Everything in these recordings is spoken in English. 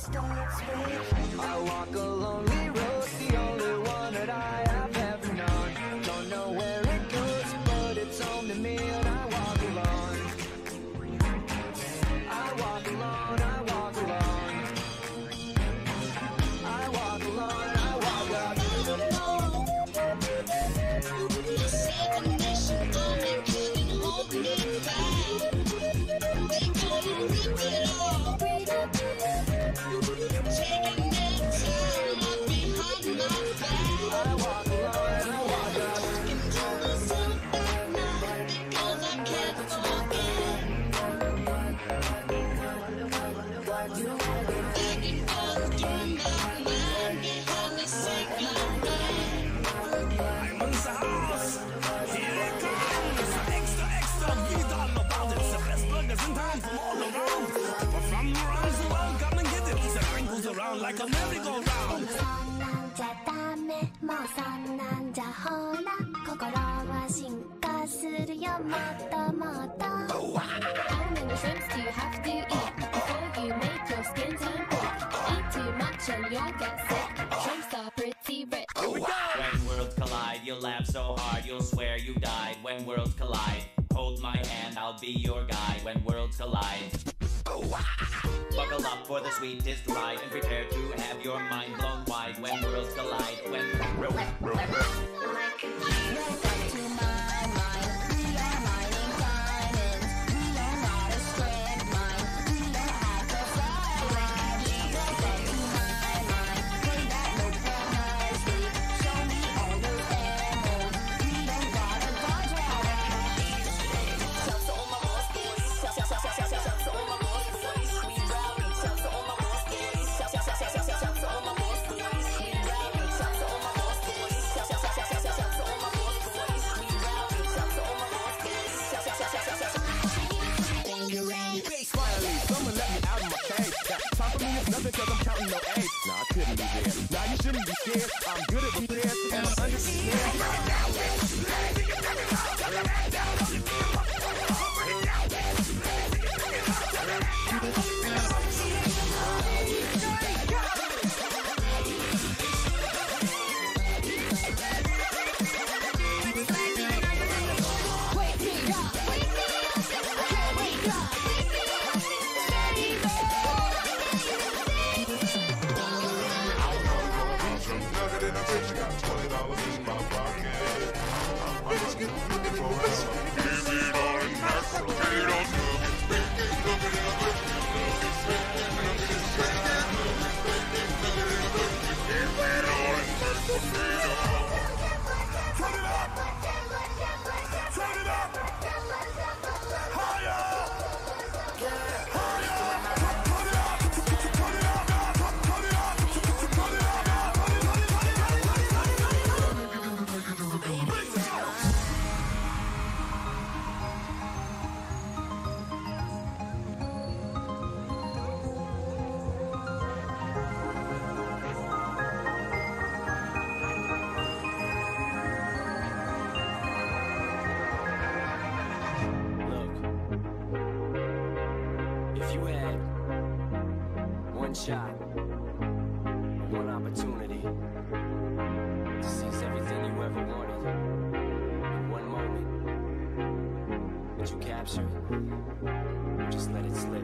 I walk a lonely road, the only one that I have ever known. Don't know where it goes, but it's home to me, and I walk alone. I walk alone, I walk alone. I walk alone, I walk alone. Seven Nation Army couldn't hold me back. They gonna rip it off. Taking their time up behind my back. I walk alone, I walk alone. Talking to myself at night because I can't forget. Back and forth through my mind behind the signal light. Diamonds the house, here it comes. Extra, extra, read all about it. The best burgers in town from all around. People from around the world, come and get it. The ring goes around like a merry-go-round. そんなんじゃダメもうそんなんじゃほら心は進化するよもっともっと How many shrimps do you have to eat before you make your skin turn pink? Eat too much and you'll get sick. Shrimps are pretty rich. When worlds collide, you'll laugh so hard you'll swear you died. When worlds collide, hold my hand, I'll be your guide. When worlds collide, buckle up for the sweetest ride and prepare to have your mind blown wide. When worlds collide, when Like a genius up to my mind. We are mining diamonds. We are not a straight mind. We don't have to fly like Jesus up to my mind. Play that note real nicely. Show me all those emeralds. We don't gotta dodge all that. Shout to all my boss boys. Shout to all my boss boys. We rowdy. Shout to all my boss boys. Shout to all my boss boys. We rowdy. Shout to all my boss boys. Shout to all my boss boys. We rowdy. Shout to all my boss boys. Bangarang. Face finally, someone let me out of my cage. Now, time for me is nothing cause I'm counting no A's. Nah, I couldn't be there. Now you shouldn't be scared. I'm good at repairs and I'm one shot, one opportunity to seize everything you ever wanted in one moment. But you capture it, just let it slip.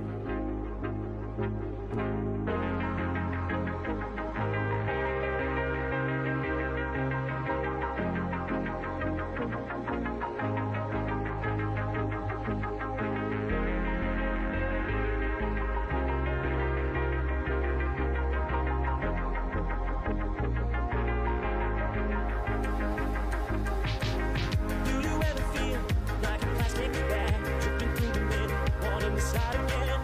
Do you ever feel like a plastic bag dripping through the middle, wanting to start again?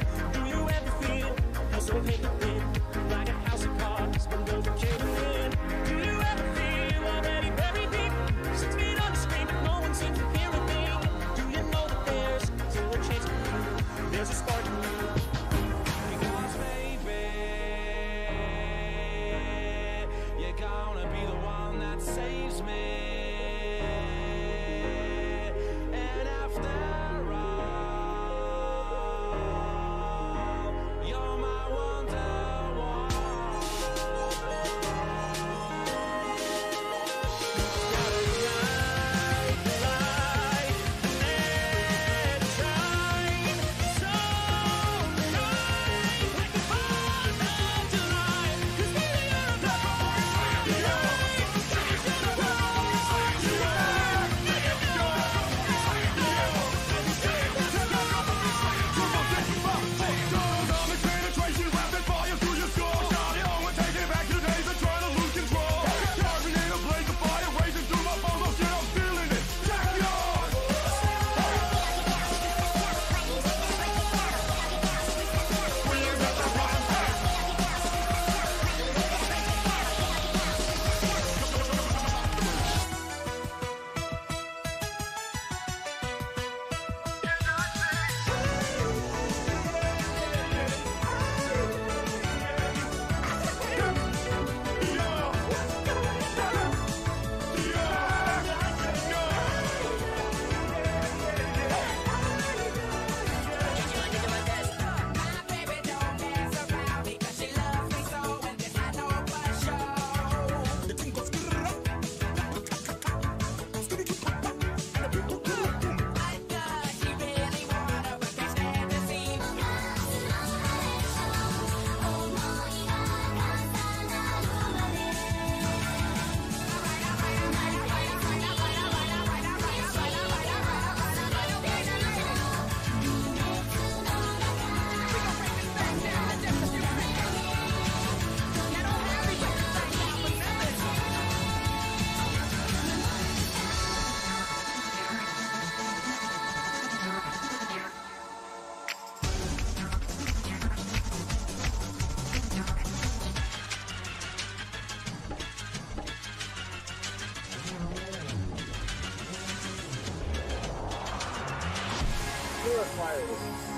choir is,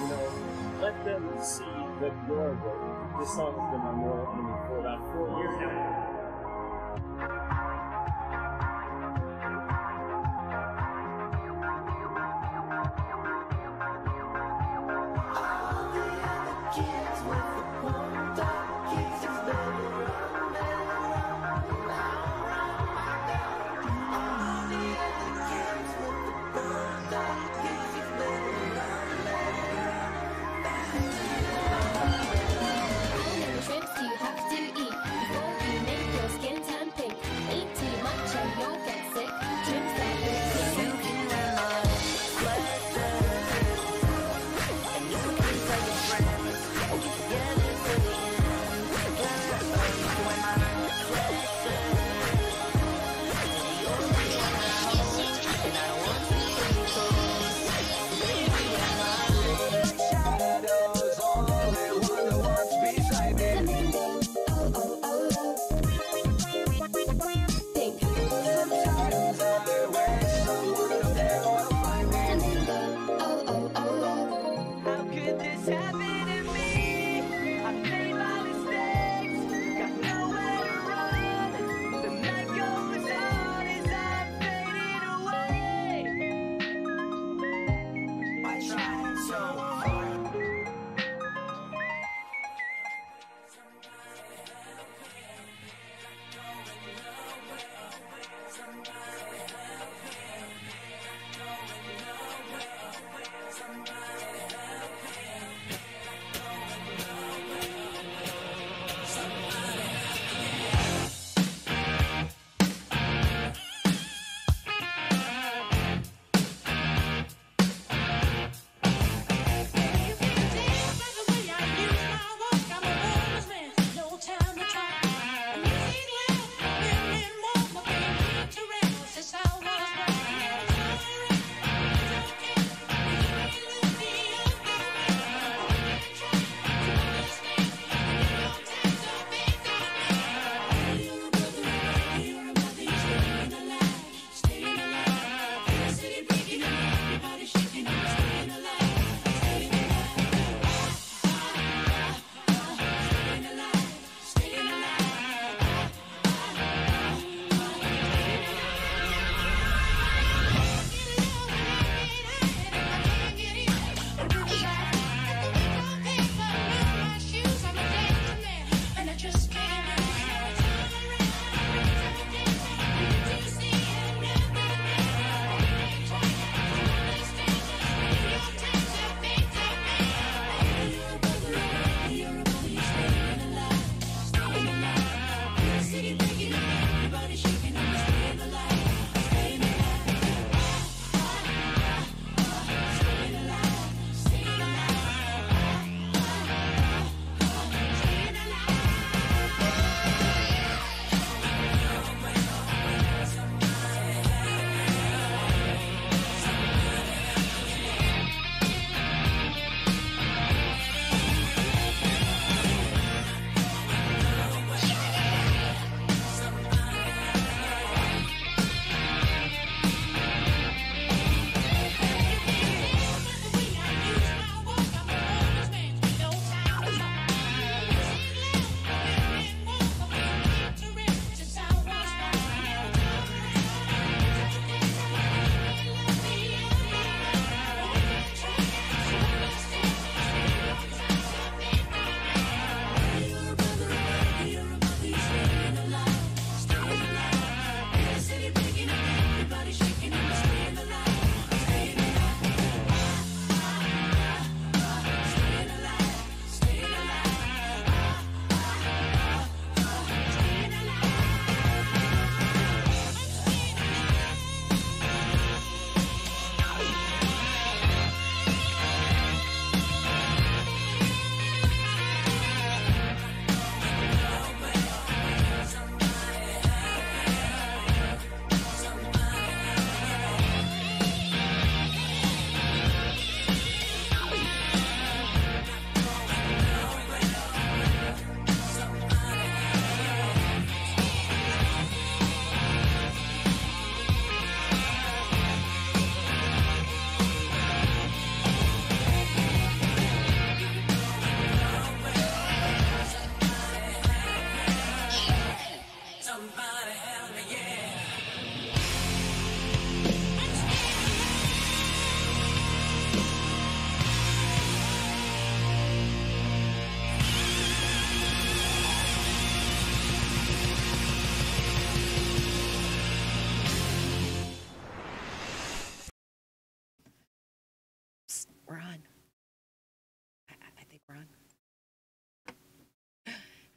you know, let them see that you're good. This song has been my mortal enemy for about 4 years now. How many shrimps do you have to eat before you make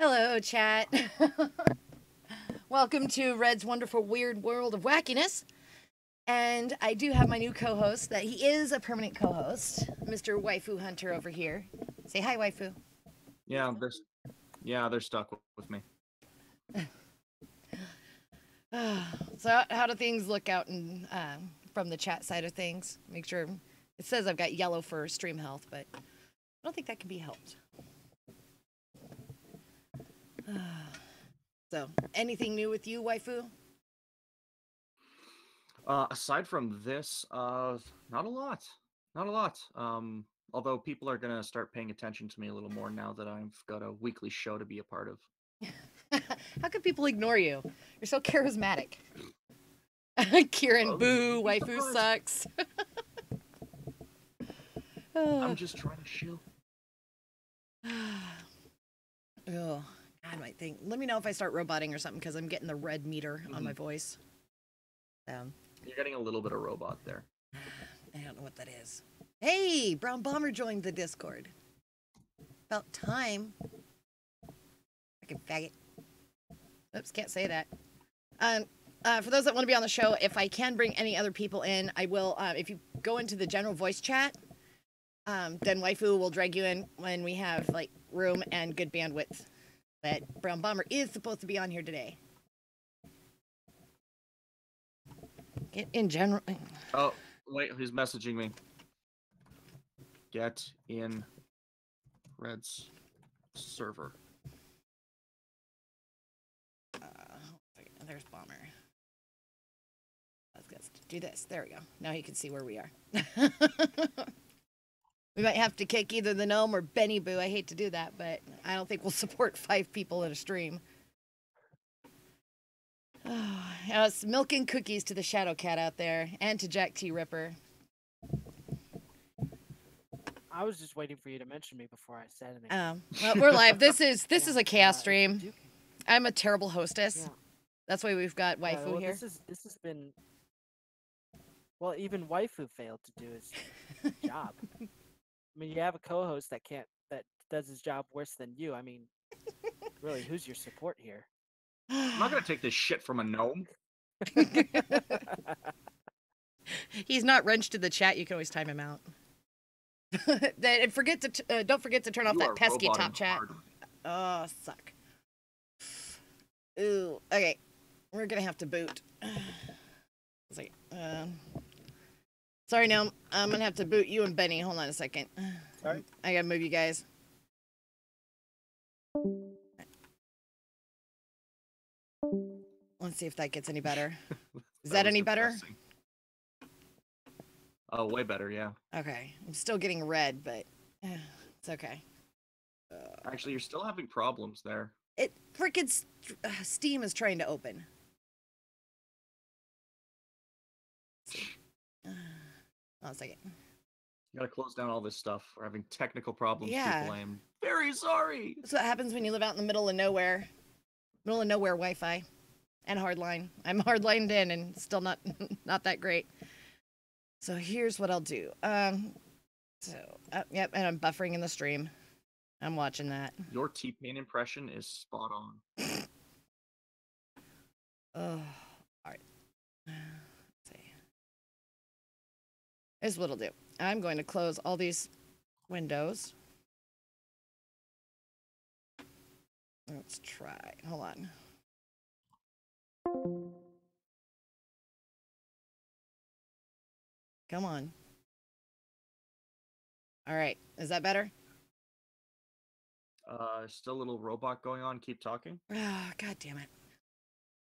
Hello, chat. Welcome to Red's wonderful weird world of wackiness. And I do have my new co-host that he is a permanent co-host, Mr. Waifu Hunter over here. Say hi, Waifu. Yeah, they're stuck with me. So how do things look out in, from the chat side of things? Make sure it says I've got yellow for stream health, but I don't think that can be helped. So, anything new with you, Waifu? Aside from this, not a lot. Not a lot. Although people are gonna start paying attention to me a little more now that I've got a weekly show to be a part of. How could people ignore you? You're so charismatic. Kieran, boo, Waifu sucks. I'm just trying to chill. Oh, God, my thing. Let me know if I start roboting or something, because I'm getting the red meter on my voice. You're getting a little bit of robot there. I don't know what that is. Hey, Brown Bomber joined the Discord. About time. Fucking faggot. Oops, can't say that. For those that want to be on the show, if I can bring any other people in, I will. If you go into the general voice chat, then Waifu will drag you in when we have like room and good bandwidth. But Brown Bomber is supposed to be on here today. Get in general. Oh, wait, he's messaging me. Get in Red's server. There's Bomber. Let's do this. There we go. Now you can see where we are. We might have to kick either the gnome or Benny Boo. I hate to do that, but I don't think we'll support 5 people in a stream. Oh, it's milk and cookies to the Shadow Cat out there, and to Jack T. Ripper. I was just waiting for you to mention me before I said anything. Well, we're live. This is a chaos stream. I'm a terrible hostess. Yeah. That's why we've got Waifu well, here. This has been. Well, even Waifu failed to do his job. I mean, you have a co-host that does his job worse than you. I mean, really, who's your support here? I'm not gonna take this shit from a gnome. He's not wrenched to the chat. You can always time him out. And don't forget to turn off that pesky top chat. Oh, suck. Ooh. Okay, we're gonna have to boot. It's like, sorry, no, I'm gonna have to boot you and Benny. Hold on a second. Sorry? I gotta move you guys. Let's see if that gets any better. Is that any better? Oh, way better, yeah. Okay. I'm still getting red, but it's okay. Actually, you're still having problems there. It freaking Steam is trying to open. Hold on a second. You gotta close down all this stuff. We're having technical problems, Yeah. people. I am very sorry. That's what happens when you live out in the middle of nowhere. Middle of nowhere Wi-Fi. And hardline. I'm hardlined in and still not that great. So here's what I'll do. Yep, and I'm buffering in the stream. I'm watching that. Your T-Pain impression is spot on. Oh, all right. Let's see. Here's what I'll do. I'm going to close all these windows. Let's try. Hold on. Come on. All right. Is that better? Still a little robot going on. Keep talking. Oh, God damn it.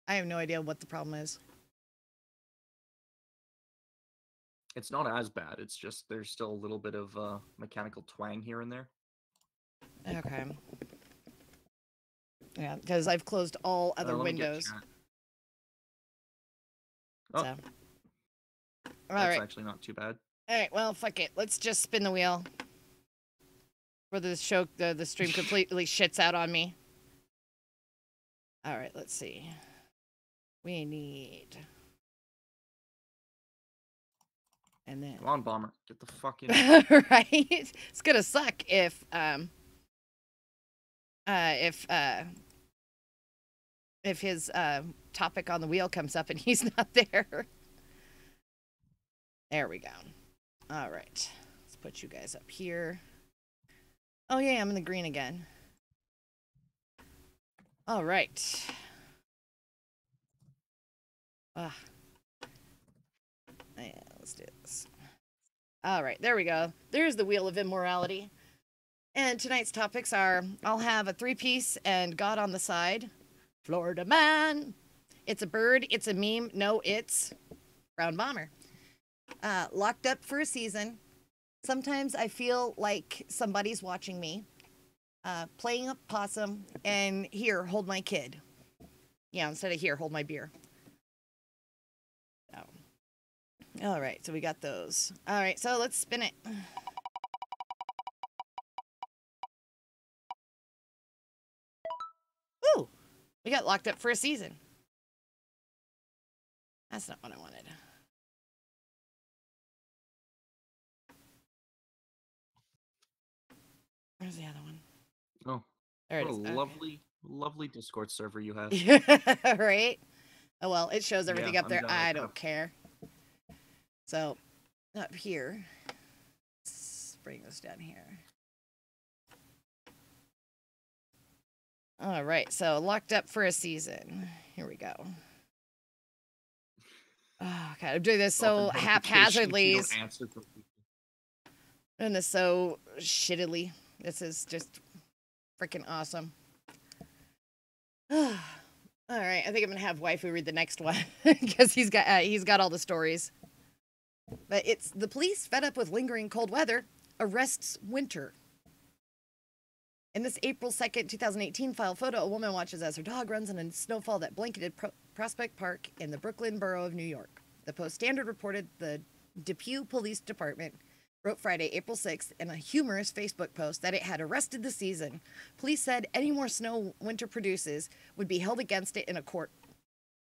I have no idea what the problem is. It's not as bad. It's just there's still a little bit of mechanical twang here and there. Okay. Yeah, because I've closed all other Let me get windows. chat. So. Oh, All that's right. actually not too bad. All right. Well, fuck it. Let's just spin the wheel. Before the show, the stream completely shits out on me. All right. Let's see. We need. And then. Come on, Bomber. Get the fuck in. Right. It's gonna suck if if his topic on the wheel comes up and he's not there. There we go. All right. Let's put you guys up here. Oh, yeah, I'm in the green again. All right. Yeah, let's do this. All right, there we go. There's the Wheel of Immorality. And tonight's topics are I'll have a three-piece and God on the side. Florida man. It's a bird. It's a meme. No, it's Brown Bomber. Locked up for a season. Sometimes I feel like somebody's watching me. Playing a possum. And here, hold my kid. Yeah, instead of here, hold my beer. Oh. All right, so we got those. All right, so let's spin it. Ooh, we got locked up for a season. That's not what I wanted. Where's the other one? Oh, There it what is. a Okay. lovely Discord server you have. Right? Oh, well, it shows everything Yeah, up I'm there. down I with don't that. care. So, up here. Let's bring this down here. All right, so locked up for a season. Here we go. Oh, God, I'm doing this so Open notifications, you haphazardly. don't answer for people. Doing this so shittily. This is just freaking awesome. All right, I think I'm gonna have Waifu read the next one because he's got all the stories. But it's the police fed up with lingering cold weather arrests winter. In this April 2nd, 2018 file photo, a woman watches as her dog runs in a snowfall that blanketed Prospect Park in the Brooklyn borough of New York. The Post-Standard reported the Depew Police Department wrote Friday, April 6th, in a humorous Facebook post that it had arrested the season. Police said any more snow winter produces would be held against it in a court.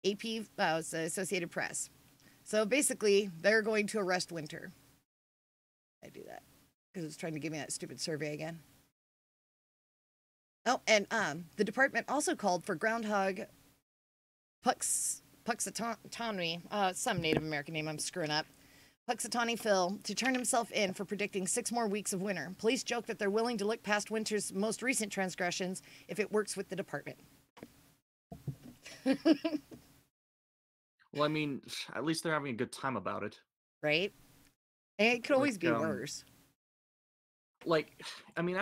AP, it's the Associated Press. So basically, they're going to arrest winter. I do that because it's trying to give me that stupid survey again. Oh, and the department also called for groundhog Puxatawny, some Native American name I'm screwing up, Puxatawny Phil, to turn himself in for predicting 6 more weeks of winter. Police joke that they're willing to look past winter's most recent transgressions if it works with the department. Well, I mean, at least they're having a good time about it. Right? And it could always Like, be worse. Like, I mean,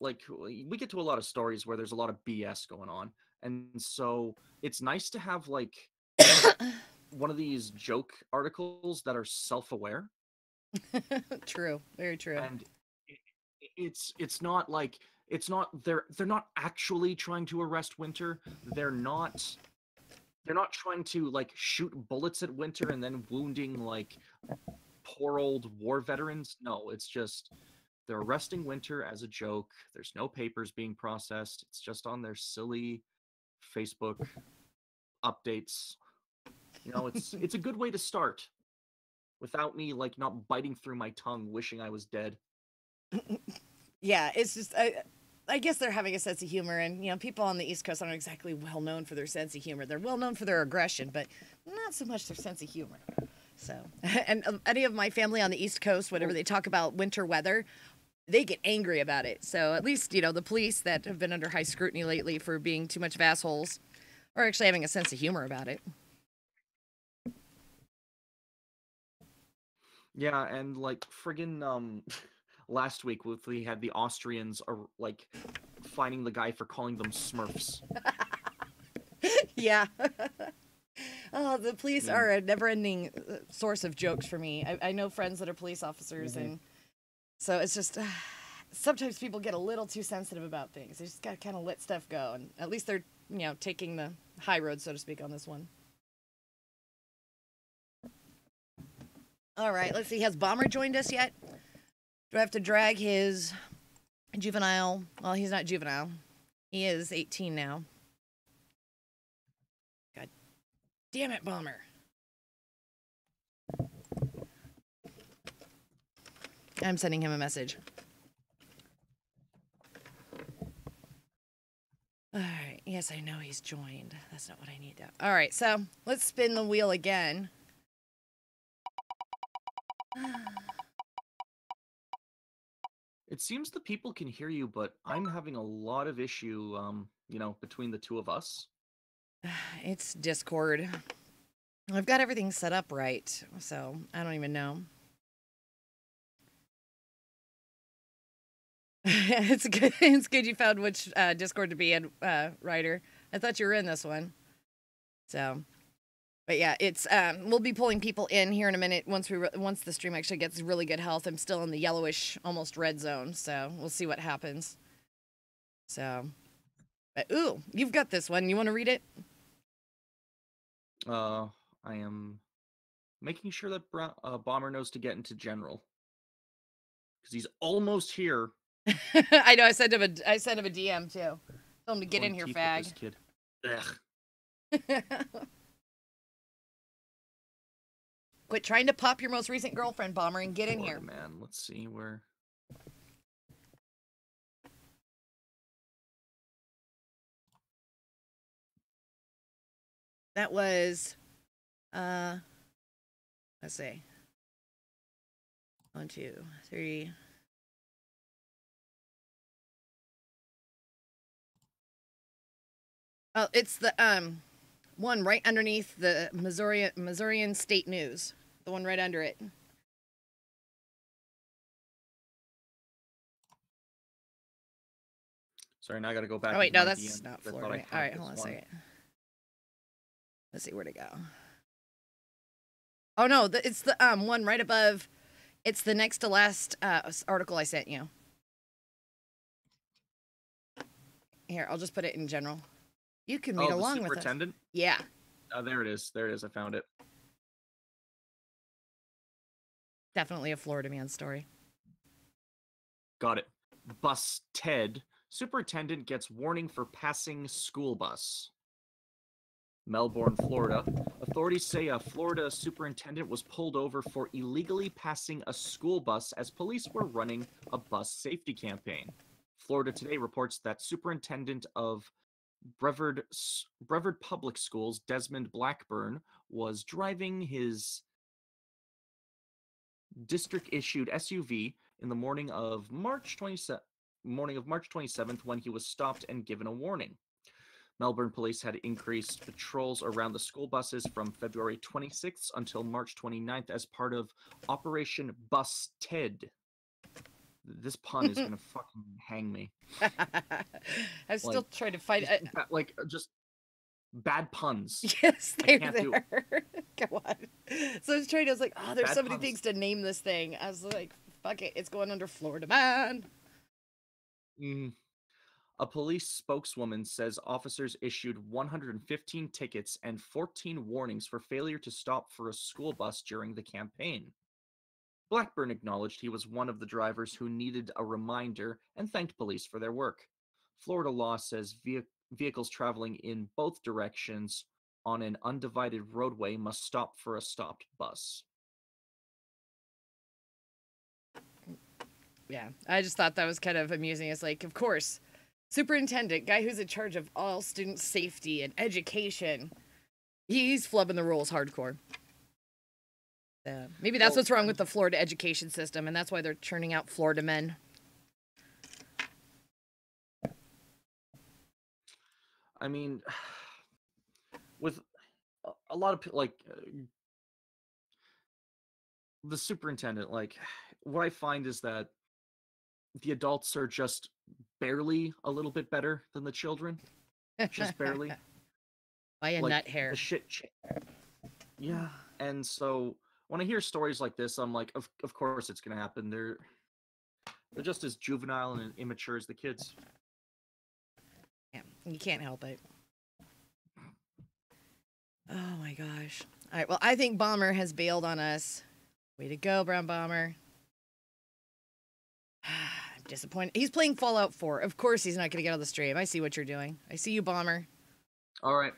like, we get to a lot of stories where there's a lot of BS going on, and so it's nice to have like one of these joke articles that are self-aware. True, very true. And it's not like they're not actually trying to arrest winter. They're not trying to like shoot bullets at winter and then wounding like poor old war veterans. No, it's just they're arresting winter as a joke. There's no papers being processed. It's just on their silly Facebook updates. You know, it's a good way to start without me like not biting through my tongue wishing I was dead. Yeah, it's just I guess they're having a sense of humor, and you know, people on the East Coast aren't exactly well known for their sense of humor. They're well known for their aggression, but not so much their sense of humor. So, and any of my family on the East Coast, whenever they talk about winter weather, they get angry about it. So at least, you know, the police that have been under high scrutiny lately for being too much of assholes are actually having a sense of humor about it. Yeah, and like friggin' last week we had the Austrians are like finding the guy for calling them Smurfs. Yeah. Oh, the police are a never-ending source of jokes for me. I know friends that are police officers, and so it's just sometimes people get a little too sensitive about things. They just got to kind of let stuff go, and at least they're, you know, taking the high road, so to speak, on this one. All right, let's see. Has Bomber joined us yet? Do I have to drag his juvenile? Well, he's not juvenile. He is 18 now. God damn it, Bomber. I'm sending him a message. All right. Yes, I know he's joined. That's not what I need to. All right. So let's spin the wheel again. It seems the people can hear you, but I'm having a lot of issue, between the two of us. It's Discord. I've got everything set up right, so I don't even know. It's good. It's good you found which Discord to be in, Ryder. I thought you were in this one. So, but yeah, it's we'll be pulling people in here in a minute once once the stream actually gets really good health. I'm still in the yellowish, almost red zone, so we'll see what happens. So, but ooh, you've got this one. You want to read it? I am making sure that Bomber knows to get into general because he's almost here. I know. I sent him a DM too. Told him to get in here, Teeth with fag. this kid. Ugh. Quit trying to pop your most recent girlfriend, Bomber, and get in here. Man, let's see where. That was, let's see. 1, 2, 3. Oh, it's the one right underneath the Missourian State News. The one right under it. Sorry, now I gotta go back. Oh wait, no, into my that's DM. not I thought Florida. I had All right, this hold on a one. second. Let's see where to go. Oh no, it's the one right above. It's the next to last article I sent you. Here, I'll just put it in general. You can read along with us. Superintendent? Yeah. Oh, there it is. There it is. I found it. Definitely a Florida man story. Got it. Bus Ted. Superintendent gets warning for passing school bus. Melbourne, Florida. Authorities say a Florida superintendent was pulled over for illegally passing a school bus as police were running a bus safety campaign. Florida Today reports that Superintendent of Brevard Public Schools, Desmond Blackburn, was driving his district-issued SUV in the morning of March 27th when he was stopped and given a warning. Melbourne police had increased patrols around the school buses from February 26th until March 29th as part of Operation Bus Ted. This pun is gonna fucking hang me. I'm still trying to find it. Just bad puns. Yes, they're can't do there. Come on. So I was trying to, I was like, oh, there's Bad so many puns. things to name this thing. I was like, fuck it, it's going under Florida man. A police spokeswoman says officers issued 115 tickets and 14 warnings for failure to stop for a school bus during the campaign. Blackburn acknowledged he was one of the drivers who needed a reminder and thanked police for their work. Florida law says vehicles traveling in both directions on an undivided roadway must stop for a stopped bus. Yeah, I just thought that was kind of amusing. It's like, of course, superintendent, guy who's in charge of all student safety and education, he's flubbing the rules hardcore. Maybe that's what's wrong with the Florida education system, and that's why they're churning out Florida men. I mean, with a lot of the superintendent, what I find is that the adults are just barely a little bit better than the children. Just barely. By a nut hair. The shit. Yeah. And so when I hear stories like this, I'm like, of course it's going to happen. They're just as juvenile and immature as the kids. Yeah, you can't help it. Oh my gosh. All right, well, I think Bomber has bailed on us. Way to go, Brown Bomber. I'm disappointed. He's playing Fallout 4. Of course he's not going to get on the stream. I see what you're doing. I see you, Bomber. All right.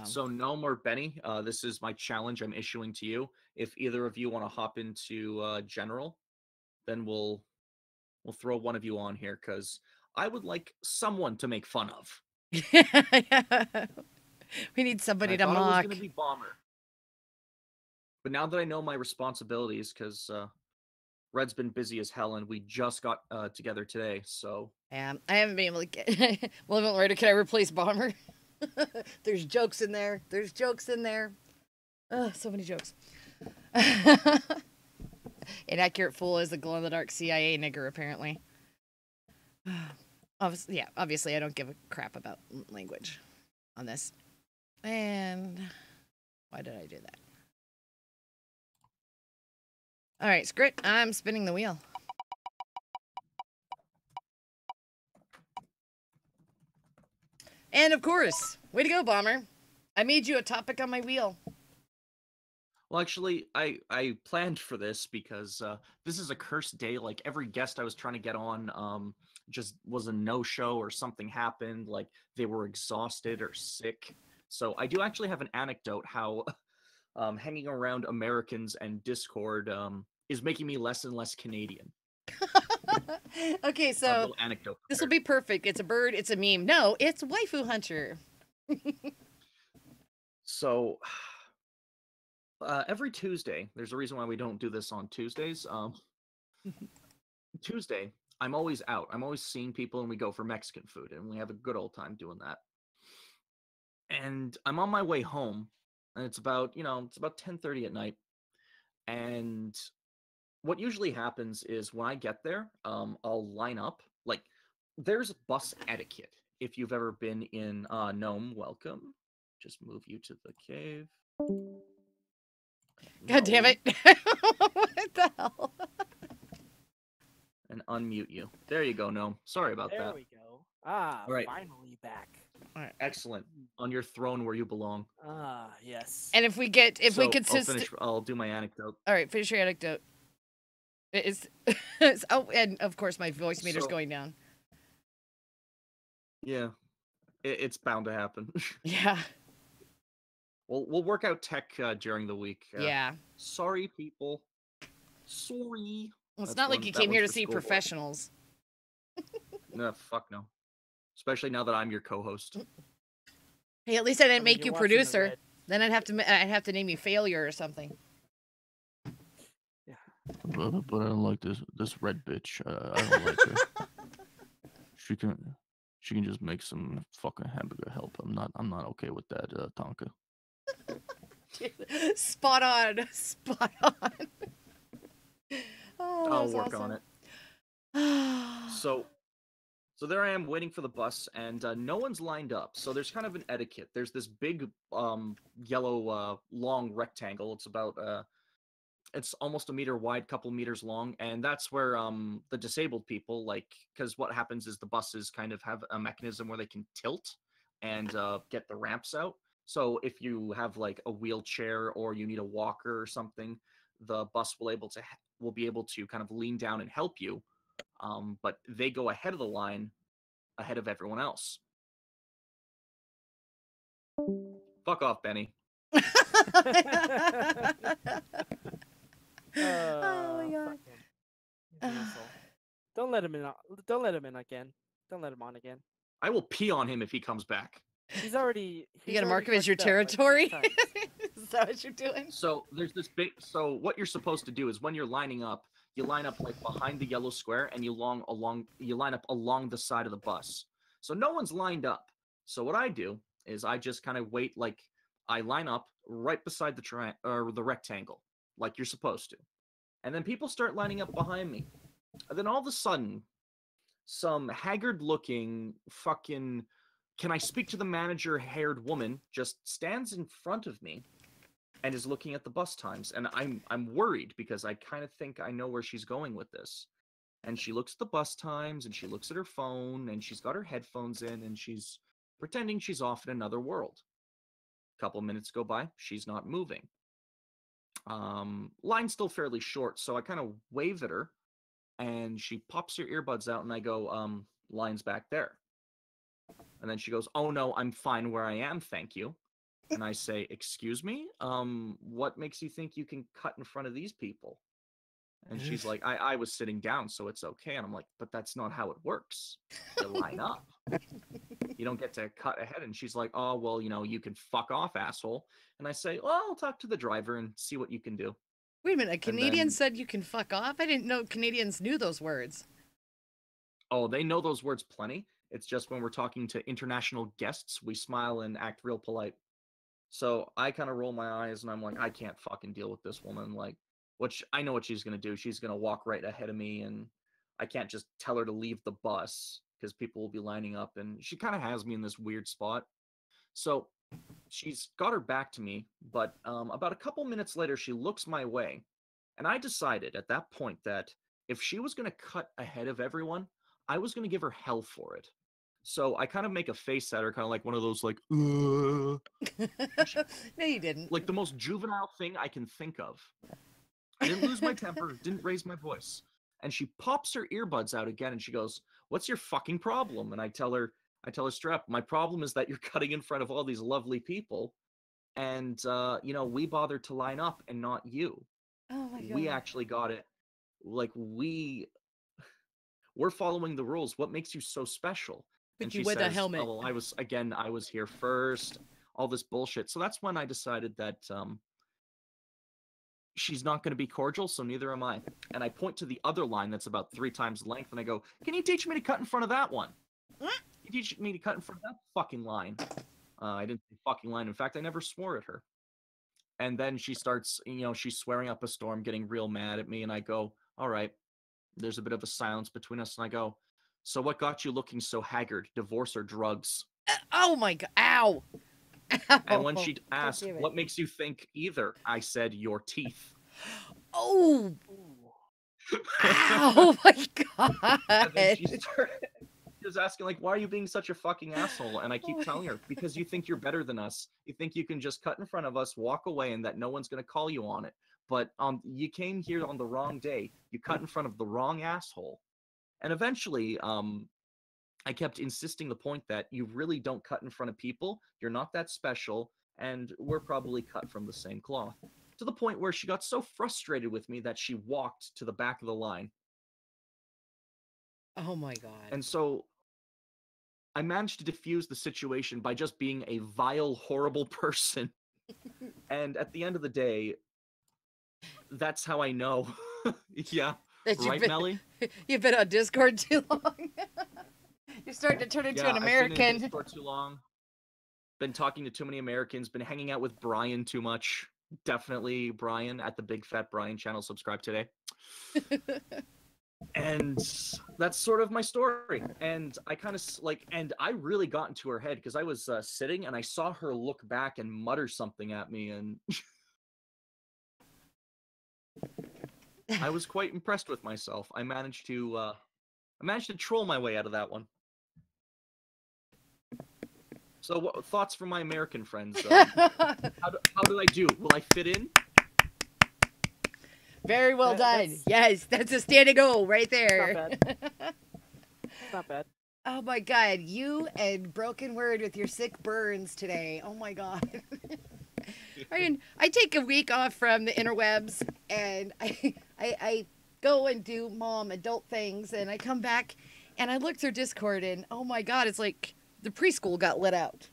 So no more Benny. This is my challenge I'm issuing to you. If either of you want to hop into general, then we'll throw one of you on here because I would like someone to make fun of. We need somebody I to thought it was mock. going to be Bomber. But now that I know my responsibilities, because Red's been busy as hell, and we just got together today, so... Yeah, I haven't been able to get... Well, Ryder, can I replace Bomber? There's jokes in there. There's jokes in there. So many jokes. Inaccurate fool is the glow-in-the-dark CIA nigger, apparently. Obviously, I don't give a crap about language on this. And why did I do that? All right, Scrit, I'm spinning the wheel. And of course, way to go, Bomber. I made you a topic on my wheel. Well, actually, I planned for this because this is a cursed day. Like, every guest I was trying to get on just was a no-show or something happened. Like, they were exhausted or sick. So I do actually have an anecdote how hanging around Americans and Discord is making me less and less Canadian. Okay, A so little anecdote this will there. be perfect. It's a bird, it's a meme. No, it's Waifu Hunter. So every Tuesday, there's a reason why we don't do this on Tuesdays. Tuesday, I'm always out. I'm always seeing people, and we go for Mexican food, and we have a good old time doing that. And I'm on my way home, and it's about 10:30 at night. And what usually happens is when I get there, I'll line up. Like, there's bus etiquette. If you've ever been in Nome, welcome. Just move you to the cave. God damn No. it. What the hell? And unmute you. There you go, Gnome. Sorry about There that. we go. Ah, All right. finally back. All right. Excellent. On your throne where you belong. Ah, yes. And if we get, if we So, consist... I'll do my anecdote. All right, finish your anecdote. It's, oh, and of course my voice meter's So- going down. Yeah. It's bound to happen. Yeah. We'll work out tech during the week. Yeah. Sorry, people. Sorry. Well, it's That's not like one- you that came here to one's for see schoolboy. professionals. No, fuck no. Especially now that I'm your co-host. Hey, at least I didn't mean, make you're you watching the producer. red. Then I'd have to name you failure or something. But I don't like this red bitch. I don't like her. She can just make some fucking hamburger help. I'm not okay with that, Tonka. Spot on. Spot on. Oh, that I'll was work on awesome. it. So there I am waiting for the bus, and no one's lined up. So there's kind of an etiquette. There's this big yellow long rectangle. It's about it's almost a meter wide, couple meters long, and that's where the disabled people, like, because what happens is the buses kind of have a mechanism where they can tilt and get the ramps out. So if you have like a wheelchair or you need a walker or something, the bus will be able to kind of lean down and help you. But they go ahead of the line, ahead of everyone else. Fuck off, Benny. Oh my God. fuck him. He's an asshole. Don't let him in. Don't let him in again. Don't let him on again. I will pee on him if he comes back. He's already. You gotta mark him as your territory? Is that what you're doing? So there's this big. So what you're supposed to do is when you're lining up, you line up like behind the yellow square, and you line up along the side of the bus. So no one's lined up. So what I do is I just kind of wait, like I line up right beside the rectangle, like you're supposed to, and then people start lining up behind me, and then all of a sudden, some haggard-looking fucking "can I speak to the manager" haired woman just stands in front of me and is looking at the bus times, and I'm worried because I kind of think I know where she's going with this. And she looks at the bus times, and she looks at her phone, and she's got her headphones in, and she's pretending she's off in another world. A couple minutes go by, she's not moving. Line's still fairly short, so I kind of wave at her, and she pops her earbuds out, and I go, line's back there. And then she goes, "Oh no, I'm fine where I am, thank you." And I say, "Excuse me? What makes you think you can cut in front of these people?" And she's like, I was sitting down, so it's okay. And I'm like, but that's not how it works. You line up. You don't get to cut ahead. And she's like, oh, well, you can fuck off, asshole. And I say, well, I'll talk to the driver and see what you can do. Wait a minute, a Canadian then- said you can fuck off? I didn't know Canadians knew those words. Oh, they know those words plenty. It's just when we're talking to international guests, we smile and act real polite. So I kind of roll my eyes and I'm like, I can't fucking deal with this woman. Like, I know what she's going to do. She's going to walk right ahead of me, and I can't just tell her to leave the bus because people will be lining up. And she kind of has me in this weird spot. So she's got her back to me, but about a couple minutes later, she looks my way. And I decided at that point that if she was going to cut ahead of everyone, I was going to give her hell for it. So I kind of make a face at her, kind of like one of those, like, No, you didn't. like the most juvenile thing I can think of. I didn't lose my temper, didn't raise my voice. And she pops her earbuds out again and she goes, what's your fucking problem? And I tell her straight up, my problem is that you're cutting in front of all these lovely people. And, we bothered to line up and not you. Oh my God. We actually got it. Like, we're following the rules. What makes you so special? But And you she wear the says, helmet. oh, well, I was here first. All this bullshit. So that's when I decided that she's not going to be cordial, so neither am I. And I point to the other line that's about 3 times the length, and I go, can you teach me to cut in front of that one? Can you teach me to cut in front of that fucking line? I didn't say fucking line. In fact, I never swore at her. And then she starts, she's swearing up a storm, getting real mad at me, and I go, all right. There's a bit of a silence between us, and I go, so what got you looking so haggard, divorce or drugs? Oh my God. Ow. Ow. And when she asked, damn it. what makes you think either? I said, your teeth. Oh. Ow, my God. And then she was asking, like, why are you being such a fucking asshole? And I keep telling her, because you think you're better than us. You think you can just cut in front of us, walk away, and that no one's going to call you on it. But you came here on the wrong day. You cut in front of the wrong asshole. And eventually, I kept insisting the point that you really don't cut in front of people. You're not that special. And we're probably cut from the same cloth. To the point where she got so frustrated with me that she walked to the back of the line. Oh my God. And so I managed to diffuse the situation by just being a vile, horrible person. And at the end of the day, that's how I know. Yeah. That Right, Melly? You've been on Discord too long. You're starting to turn into an I've been American. in Discord too long. Been talking to too many Americans. Been hanging out with Brian too much. Definitely Brian at the Big Fat Brian channel. Subscribe today. And that's sort of my story. And I kind of and I really got into her head because I was sitting and I saw her look back and mutter something at me, and I was quite impressed with myself. I managed to troll my way out of that one. So, what thoughts from my American friends? How did I do? Will I fit in? Very well done. Yes, that's a standing O right there. Not bad. Not bad. Oh my God, you and Broken Word with your sick burns today. Oh my God. I mean, I take a week off from the interwebs and I go and do mom adult things, and I come back and I look through Discord and oh my God, it's like the preschool got let out.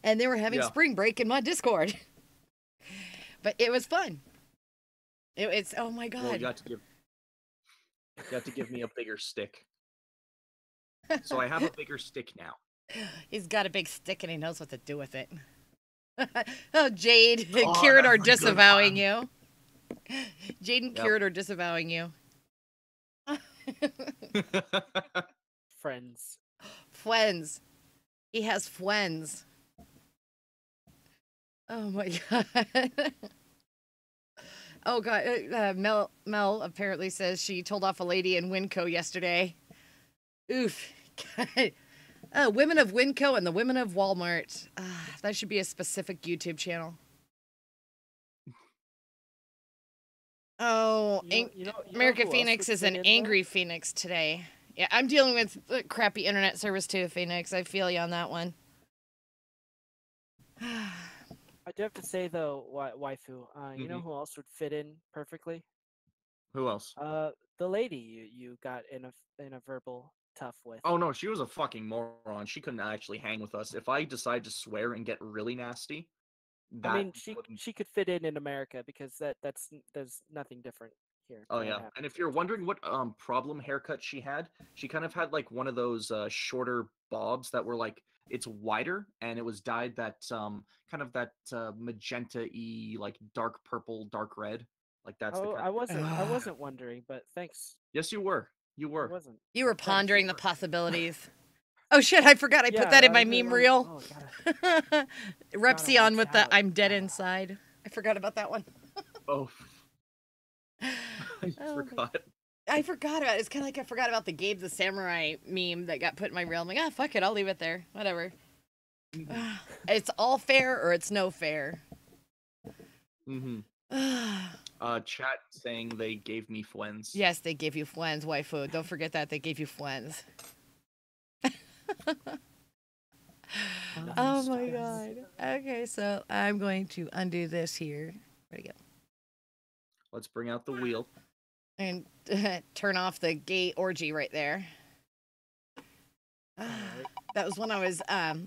And they were having spring break in my Discord. But it was fun. It's oh my God. Well, you have to give me a bigger stick. So I have a bigger stick now. He's got a big stick and he knows what to do with it. Oh, Jade and Oh, Kieran are that's a good disavowing one. you. Jade and Yep. Kieran are disavowing you. Friends. Friends. He has friends. Oh my God. Oh God. Mel apparently says she told off a lady in Winco yesterday. Oof. God. Women of Winco and the Women of Walmart. That should be a specific YouTube channel. Oh, America who else Phoenix would is fit an in there? angry Phoenix today. Yeah, I'm dealing with crappy internet service too, Phoenix. I feel you on that one. I do have to say though, Waifu, you know who else would fit in perfectly? Who else? The lady you got in a verbal tough with. Oh no, she was a fucking moron. She couldn't actually hang with us. If I decide to swear and get really nasty, I that mean, wouldn't. she could fit in America because there's nothing different here Oh that yeah, happens. and if you're wondering what problem haircut she had, she kind of had like one of those shorter bobs that were like it's wider and it was dyed that kind of that magenta-y like dark purple, dark red. Like that's the Oh, kind. I wasn't wondering, but thanks. Yes, you were. You I were. wasn't. You were but thanks. pondering the possibilities. Oh shit, I forgot I put Yeah, that in I my was meme like, reel. oh, gotta Repsion watch with the out. I'm dead inside. I forgot about that one. Oh, I Oh my- forgot. I forgot about it. It's kind of like I forgot about the Gabe the Samurai meme that got put in my reel. I'm like, ah, fuck it, I'll leave it there. Whatever. It's all fair or it's no fair. Mm-hmm. Chat saying they gave me fwens. Yes, they gave you fwens, waifu. Don't forget that they gave you fwens. Oh my god. Okay, so I'm going to undo this here. Where'd it go? Let's bring out the wheel. And turn off the gay orgy right there. That was when I was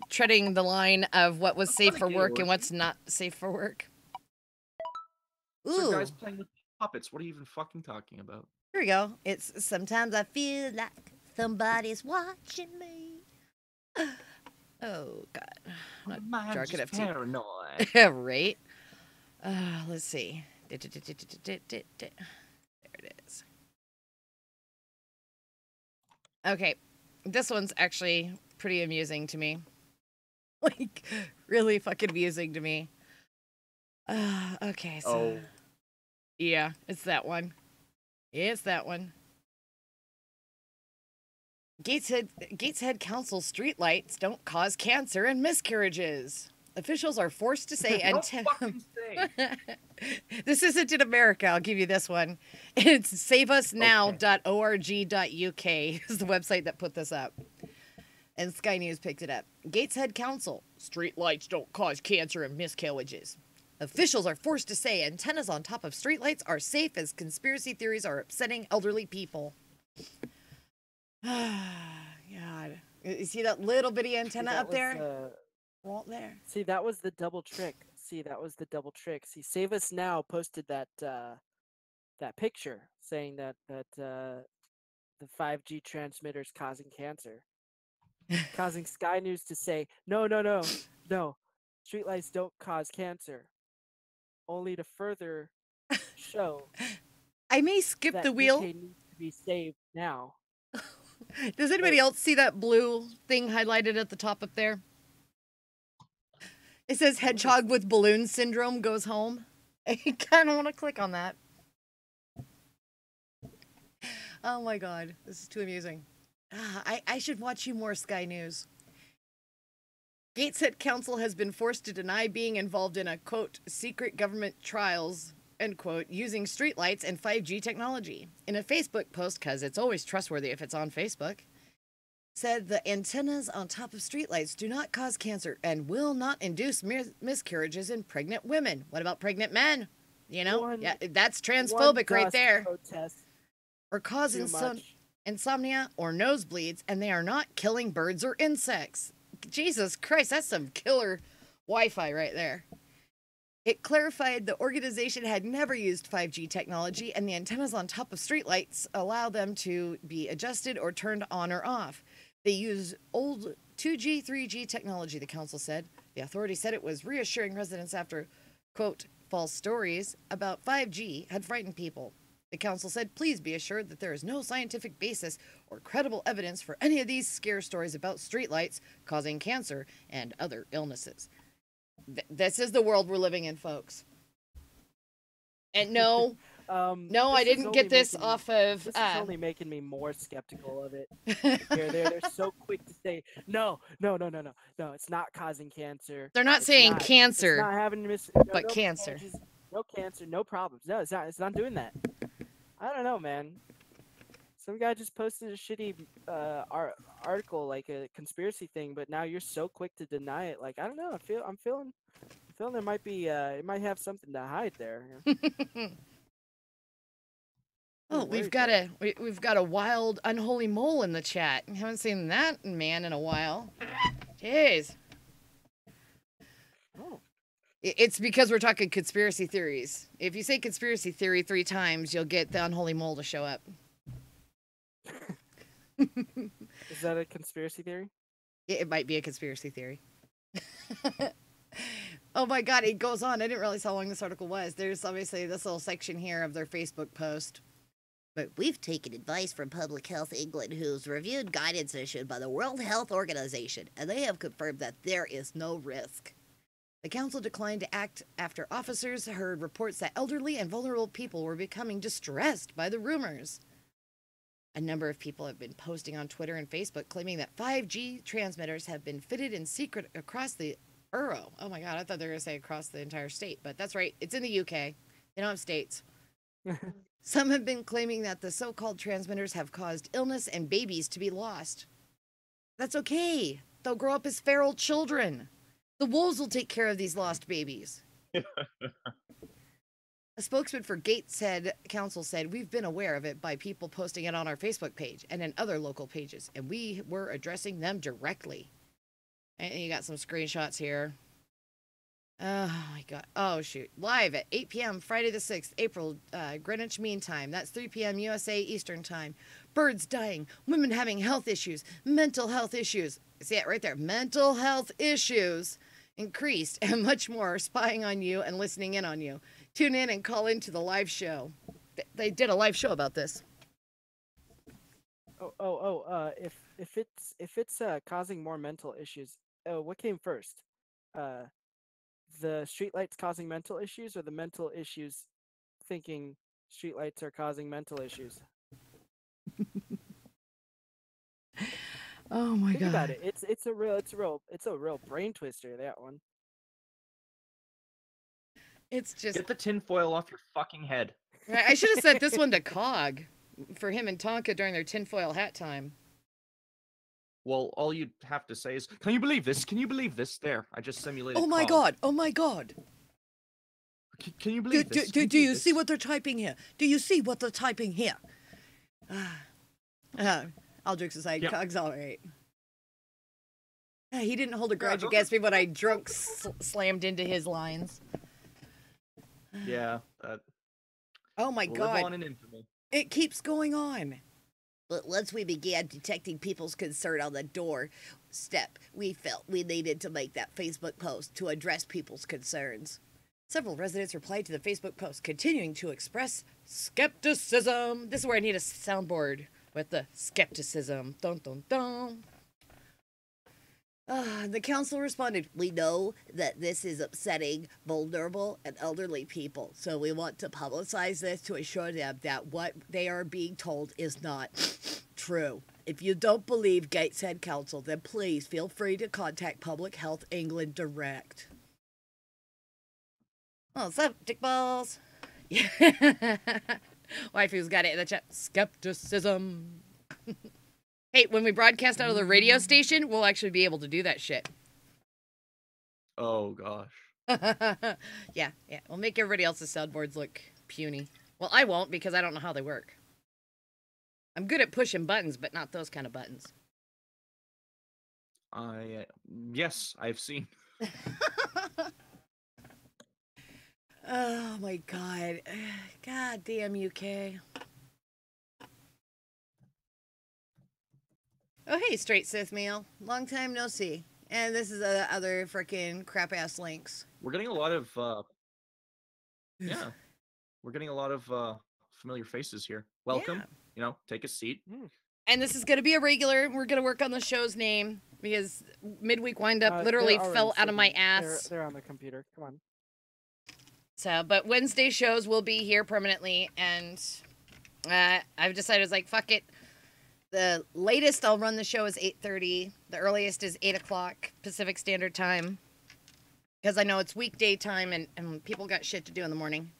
treading the line of what was safe not a for gay work orgy. and what's not safe for work. So Ooh, guys playing with puppets. What are you even fucking talking about? here we go. It's sometimes I feel like somebody's watching me. Oh god, I'm not dark enough to. paranoid. Right. Let's see. There it is. Okay, this one's actually pretty amusing to me. Like, really fucking amusing to me. Okay, so. Oh. Yeah, it's that one. It's that one. Gateshead Council streetlights don't cause cancer and miscarriages. Officials are forced to say Don't fucking say. This isn't in America, I'll give you this one. It's saveusnow.org.uk is the website that put this up. And Sky News picked it up. Gateshead Council, streetlights don't cause cancer and miscarriages. Officials are forced to say antennas on top of streetlights are safe as conspiracy theories are upsetting elderly people. God. You see that little bitty antenna up there? Right there. See, that was the double trick. See, Save Us Now posted that that picture saying that the 5G transmitters causing cancer, causing Sky News to say no, streetlights don't cause cancer, only to further show I may skip that the wheel. UK needs to be saved now. Does anybody else see that blue thing highlighted at the top up there? It says hedgehog with balloon syndrome goes home. I kind of want to click on that. Oh my god, this is too amusing. I should watch you more Sky News. Gateshead Council has been forced to deny being involved in a, quote, secret government trials, end quote, using streetlights and 5G technology. In a Facebook post, because it's always trustworthy if it's on Facebook, said the antennas on top of streetlights do not cause cancer and will not induce miscarriages in pregnant women. What about pregnant men? You know? Yeah, that's transphobic right there. Or cause insomnia or nosebleeds, and they are not killing birds or insects. Jesus Christ, that's some killer Wi-Fi right there. It clarified the organization had never used 5G technology, and the antennas on top of streetlights allow them to be adjusted or turned on or off. They use old 2G, 3G technology, the council said. The authority said it was reassuring residents after, quote, false stories about 5G had frightened people. The council said, please be assured that there is no scientific basis or credible evidence for any of these scare stories about streetlights causing cancer and other illnesses. This is the world we're living in, folks. And no, no, I didn't get this off of... This is only making me more skeptical of it. They're so quick to say, no, it's not causing cancer. They're not saying cancer, it's not having but cancer. No cancer, no problems. No, it's not doing that. I don't know, man. Some guy just posted a shitty article, like a conspiracy thing, but now you're so quick to deny it. Like, I don't know. I'm feeling there might be it might have something to hide there. Oh, we've got a wild, unholy mole in the chat. I haven't seen that man in a while. Jeez. Oh. It's because we're talking conspiracy theories. If you say conspiracy theory 3 times, you'll get the unholy mole to show up. Is that a conspiracy theory? It might be a conspiracy theory. Oh my god, it goes on. I didn't realize how long this article was. There's obviously this little section here of their Facebook post. But we've taken advice from Public Health England, who's reviewed guidance issued by the World Health Organization, and they have confirmed that there is no risk. The council declined to act after officers heard reports that elderly and vulnerable people were becoming distressed by the rumors. A number of people have been posting on Twitter and Facebook claiming that 5G transmitters have been fitted in secret across the borough. Oh my god, I thought they were going to say across the entire state, but that's right. It's in the UK. They don't have states. Some have been claiming that the so-called transmitters have caused illness and babies to be lost. That's okay. They'll grow up as feral children. The wolves will take care of these lost babies. A spokesman for Gateshead Council said, we've been aware of it by people posting it on our Facebook page and in other local pages, and we were addressing them directly. And you got some screenshots here. Oh my god. Oh shoot. Live at 8 p.m. Friday the 6th, April, Greenwich Mean Time. That's 3 p.m. USA Eastern Time. Birds dying, women having health issues, mental health issues. See it right there. Mental health issues increased and much more, spying on you and listening in on you. Tune in and call into the live show. They did a live show about this. If it's causing more mental issues, what came first? The streetlights causing mental issues, or the mental issues thinking streetlights are causing mental issues? Oh my Think god. about it. It's a real brain twister, that one. It's just Get the tinfoil off your fucking head. I should have sent this one to Cog for him and Tonka during their tinfoil hat time. Well, all you'd have to say is, can you believe this? Can you believe this? There, I just simulated. Oh my Cog. god. Oh my god. Can you believe this? Do you see what they're typing here? Do you see what they're typing here? All jokes aside, Yep. Cog's all right. He didn't hold a grudge those against me when I drunk slammed into his lines. Yeah. That Oh my will god. live on in infamy. It keeps going on. But once we began detecting people's concern on the doorstep, we felt we needed to make that Facebook post to address people's concerns. Several residents replied to the Facebook post, continuing to express skepticism. This is where I need a soundboard with the skepticism. Dun dun dun. The council responded, we know that this is upsetting vulnerable and elderly people, so we want to publicize this to assure them that what they are being told is not true. If you don't believe Gateshead Council, then please feel free to contact Public Health England direct. Oh, what's up, dick balls? Waifu's got it in the chat. Skepticism. Hey, when we broadcast out of the radio station, we'll actually be able to do that shit. Oh gosh. Yeah. We'll make everybody else's soundboards look puny. Well, I won't because I don't know how they work. I'm good at pushing buttons, but not those kind of buttons. Yes, I've seen. Oh my god. God damn UK. Oh, hey, Straight Sith Meal. Long time no see. And this is other freaking crap-ass links. We're getting a lot of, yeah. We're getting a lot of familiar faces here. Welcome. Yeah. You know, take a seat. And this is going to be a regular. We're going to work on the show's name because midweek windup literally fell out of my ass. They're on the computer. Come on. So, but Wednesday shows will be here permanently. And I've decided, it's like, fuck it. The latest I'll run the show is 8:30. The earliest is 8 o'clock Pacific Standard Time. Because I know it's weekday time and people got shit to do in the morning.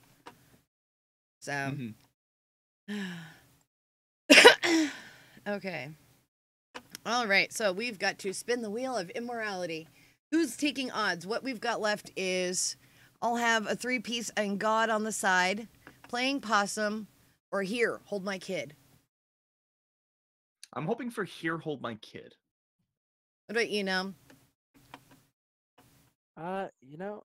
So. Okay. All right. So we've got to spin the wheel of immorality. Who's taking odds? What we've got left is I'll have a 3-piece and God on the side, playing possum, Or here, hold my kid? I'm hoping for here, hold my kid. What about you, Num? You know,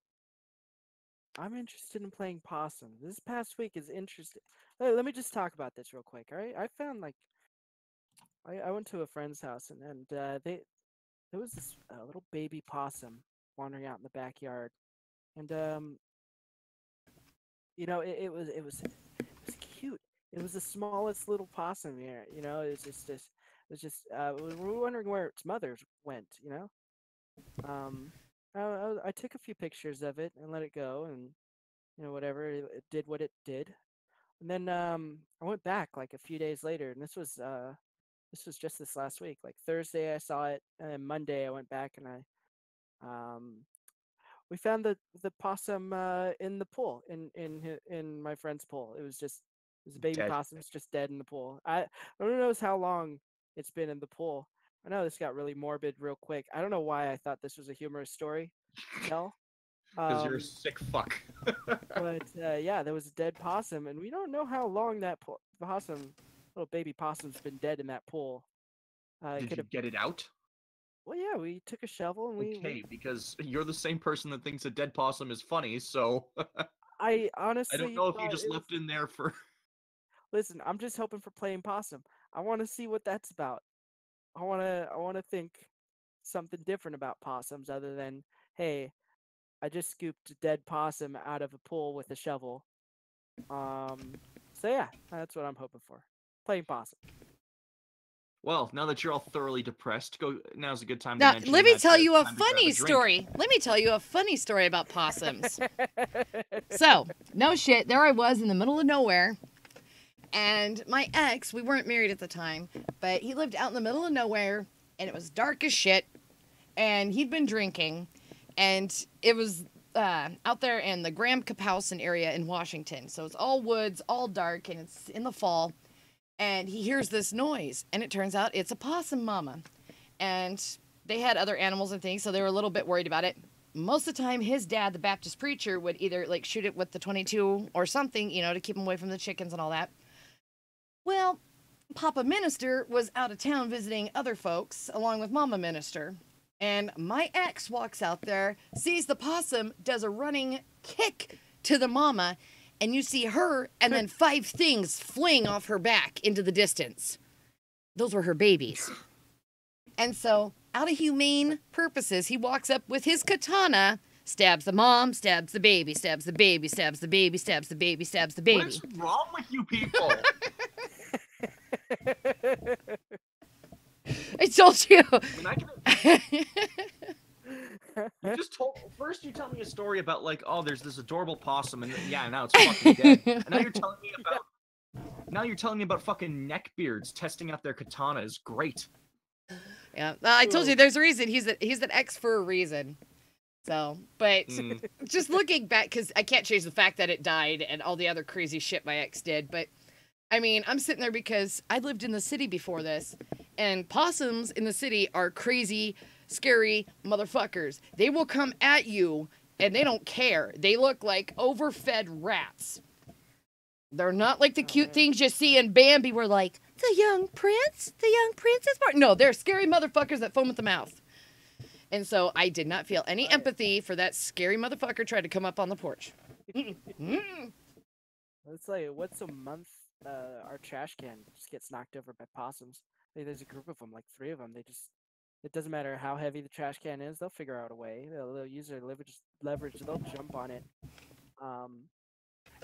I'm interested in playing possum. This past week is interesting. Let me just talk about this real quick. All right, I found like I went to a friend's house and there was this little baby possum wandering out in the backyard, and you know, it was cute. It was the smallest little possum here. You know, we were wondering where its mother went. You know, I took a few pictures of it and let it go, and you know, whatever, it did what it did. And then I went back like a few days later, and this was just this last week. Like Thursday, I saw it, and then Monday I went back and um, we found the possum in the pool in my friend's pool. It was a baby Dead. possum. It's just dead in the pool. Who knows how long it's been in the pool. I know this got really morbid real quick. I don't know why I thought this was a humorous story to tell. Because you're a sick fuck. But yeah, there was a dead possum, and we don't know how long that little baby possum's been dead in that pool. Did you get it out? Well, yeah, we took a shovel and Okay, because you're the same person that thinks a dead possum is funny, so I honestly I don't know if you thought just it left in there for. Listen, I'm just hoping for playing possum. I want to see what that's about. I want to think something different about possums other than, hey, I just scooped a dead possum out of a pool with a shovel. So yeah, that's what I'm hoping for. Playing possum. Well, now that you're all thoroughly depressed, now's a good time Now, to mention let me that tell it's you a time to grab funny drink. story. Let me tell you a funny story about possums. So, no shit, there I was in the middle of nowhere. And my ex, we weren't married at the time, but he lived out in the middle of nowhere, and it was dark as shit, and he'd been drinking, and it was out there in the Graham Kapowson area in Washington. So it's all woods, all dark, and it's in the fall. And he hears this noise, and it turns out it's a possum mama. And they had other animals and things, so they were a little bit worried about it. Most of the time, his dad, the Baptist preacher, would either like shoot it with the 22 or something, you know, to keep him away from the chickens and all that. Well, Papa Minister was out of town visiting other folks, along with Mama Minister. And my ex walks out there, sees the possum, does a running kick to the mama, and you see her and then 5 things fling off her back into the distance. Those were her babies. And so, out of humane purposes, he walks up with his katana, stabs the mom, stabs the baby, stabs the baby, stabs the baby, stabs the baby, stabs the baby. What is wrong with you people? I told you. You just told. First, you tell me a story about like, oh, there's this adorable possum, and yeah, now it's fucking dead. And now you're telling me about. Now you're telling me about fucking neckbeards testing out their katanas. Great. Yeah, I told you there's a reason. He's an ex for a reason. So, but just looking back, because I can't change the fact that it died and all the other crazy shit my ex did. But I mean, I'm sitting there because I lived in the city before this, and possums in the city are crazy, scary motherfuckers. They will come at you and they don't care. They look like overfed rats. They're not like the cute things you see in Bambi where like, the young prince is born. No, they're scary motherfuckers that foam at the mouth. And so I did not feel any empathy for that scary motherfucker trying to come up on the porch. It's like, what's a month our trash can just gets knocked over by possums. There's a group of them, like 3 of them. It doesn't matter how heavy the trash can is, they'll figure out a way. They'll use their leverage, they'll jump on it.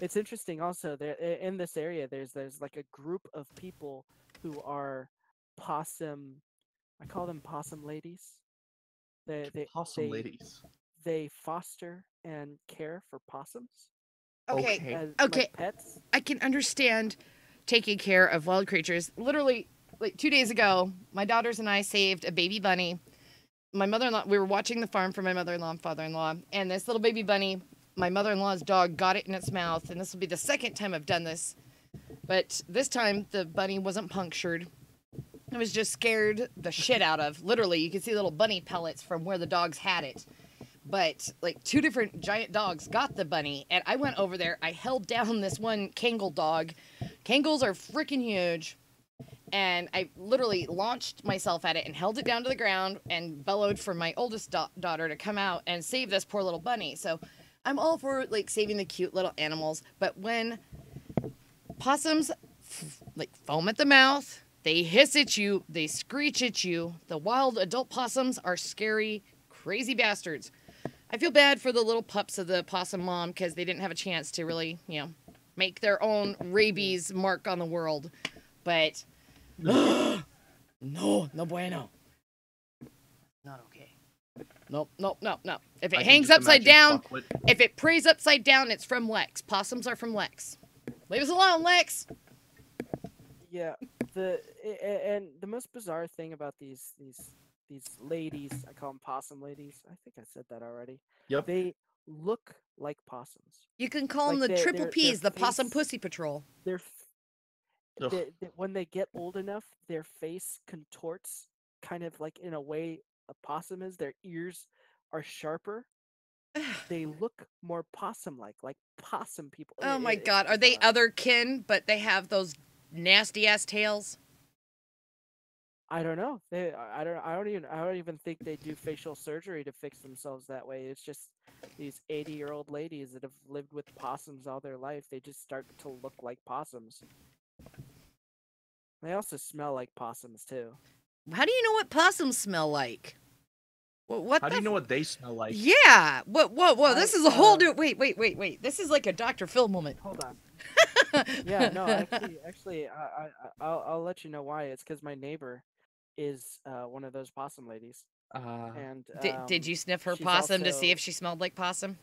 It's interesting also, there in this area, there's like a group of people who are possum, I call them possum ladies. Possum ladies. They foster and care for possums. Okay. Like pets. I can understand taking care of wild creatures. Literally, like 2 days ago, my daughters and I saved a baby bunny. My mother-in-law, we were watching the farm for my mother-in-law and father-in-law, and this little baby bunny, my mother-in-law's dog got it in its mouth, and this will be the second time I've done this. But this time, the bunny wasn't punctured. It was just scared the shit out of. Literally, you can see little bunny pellets from where the dogs had it. but like 2 different giant dogs got the bunny, and I went over there. I held down this one Kangal dog. Kangals are freaking huge. And I literally launched myself at it and held it down to the ground and bellowed for my oldest daughter to come out and save this poor little bunny. So I'm all for like saving the cute little animals. But when possums like foam at the mouth, they hiss at you, they screech at you. The wild adult possums are scary, crazy bastards. I feel bad for the little pups of the possum mom because they didn't have a chance to really, make their own rabies mark on the world. But no bueno. Not okay. Nope. If it hangs upside down, if it preys upside down, it's from Lex. Possums are from Lex. Leave us alone, Lex. Yeah, and the most bizarre thing about these ladies, I call them possum ladies. I think I said that already. Yep. They look like possums. You can call them the triple P's, the Possum Pussy Patrol. When they get old enough, their face contorts kind of like in a way a possum is. Their ears are sharper. They look more possum-like possum people. Oh my God, are they other kin, but they have those nasty ass tails? I don't know. I don't even think they do facial surgery to fix themselves that way. It's just these 80-year-old ladies that have lived with possums all their life. They just start to look like possums. They also smell like possums too. How do you know what possums smell like? How do you know what they smell like? Yeah. Whoa. This is a whole new. Wait. This is like a Dr. Phil moment. Hold on. Yeah, no, actually, I'll let you know why. It's because my neighbor is one of those possum ladies. And did you sniff her possum to see if she smelled like possum?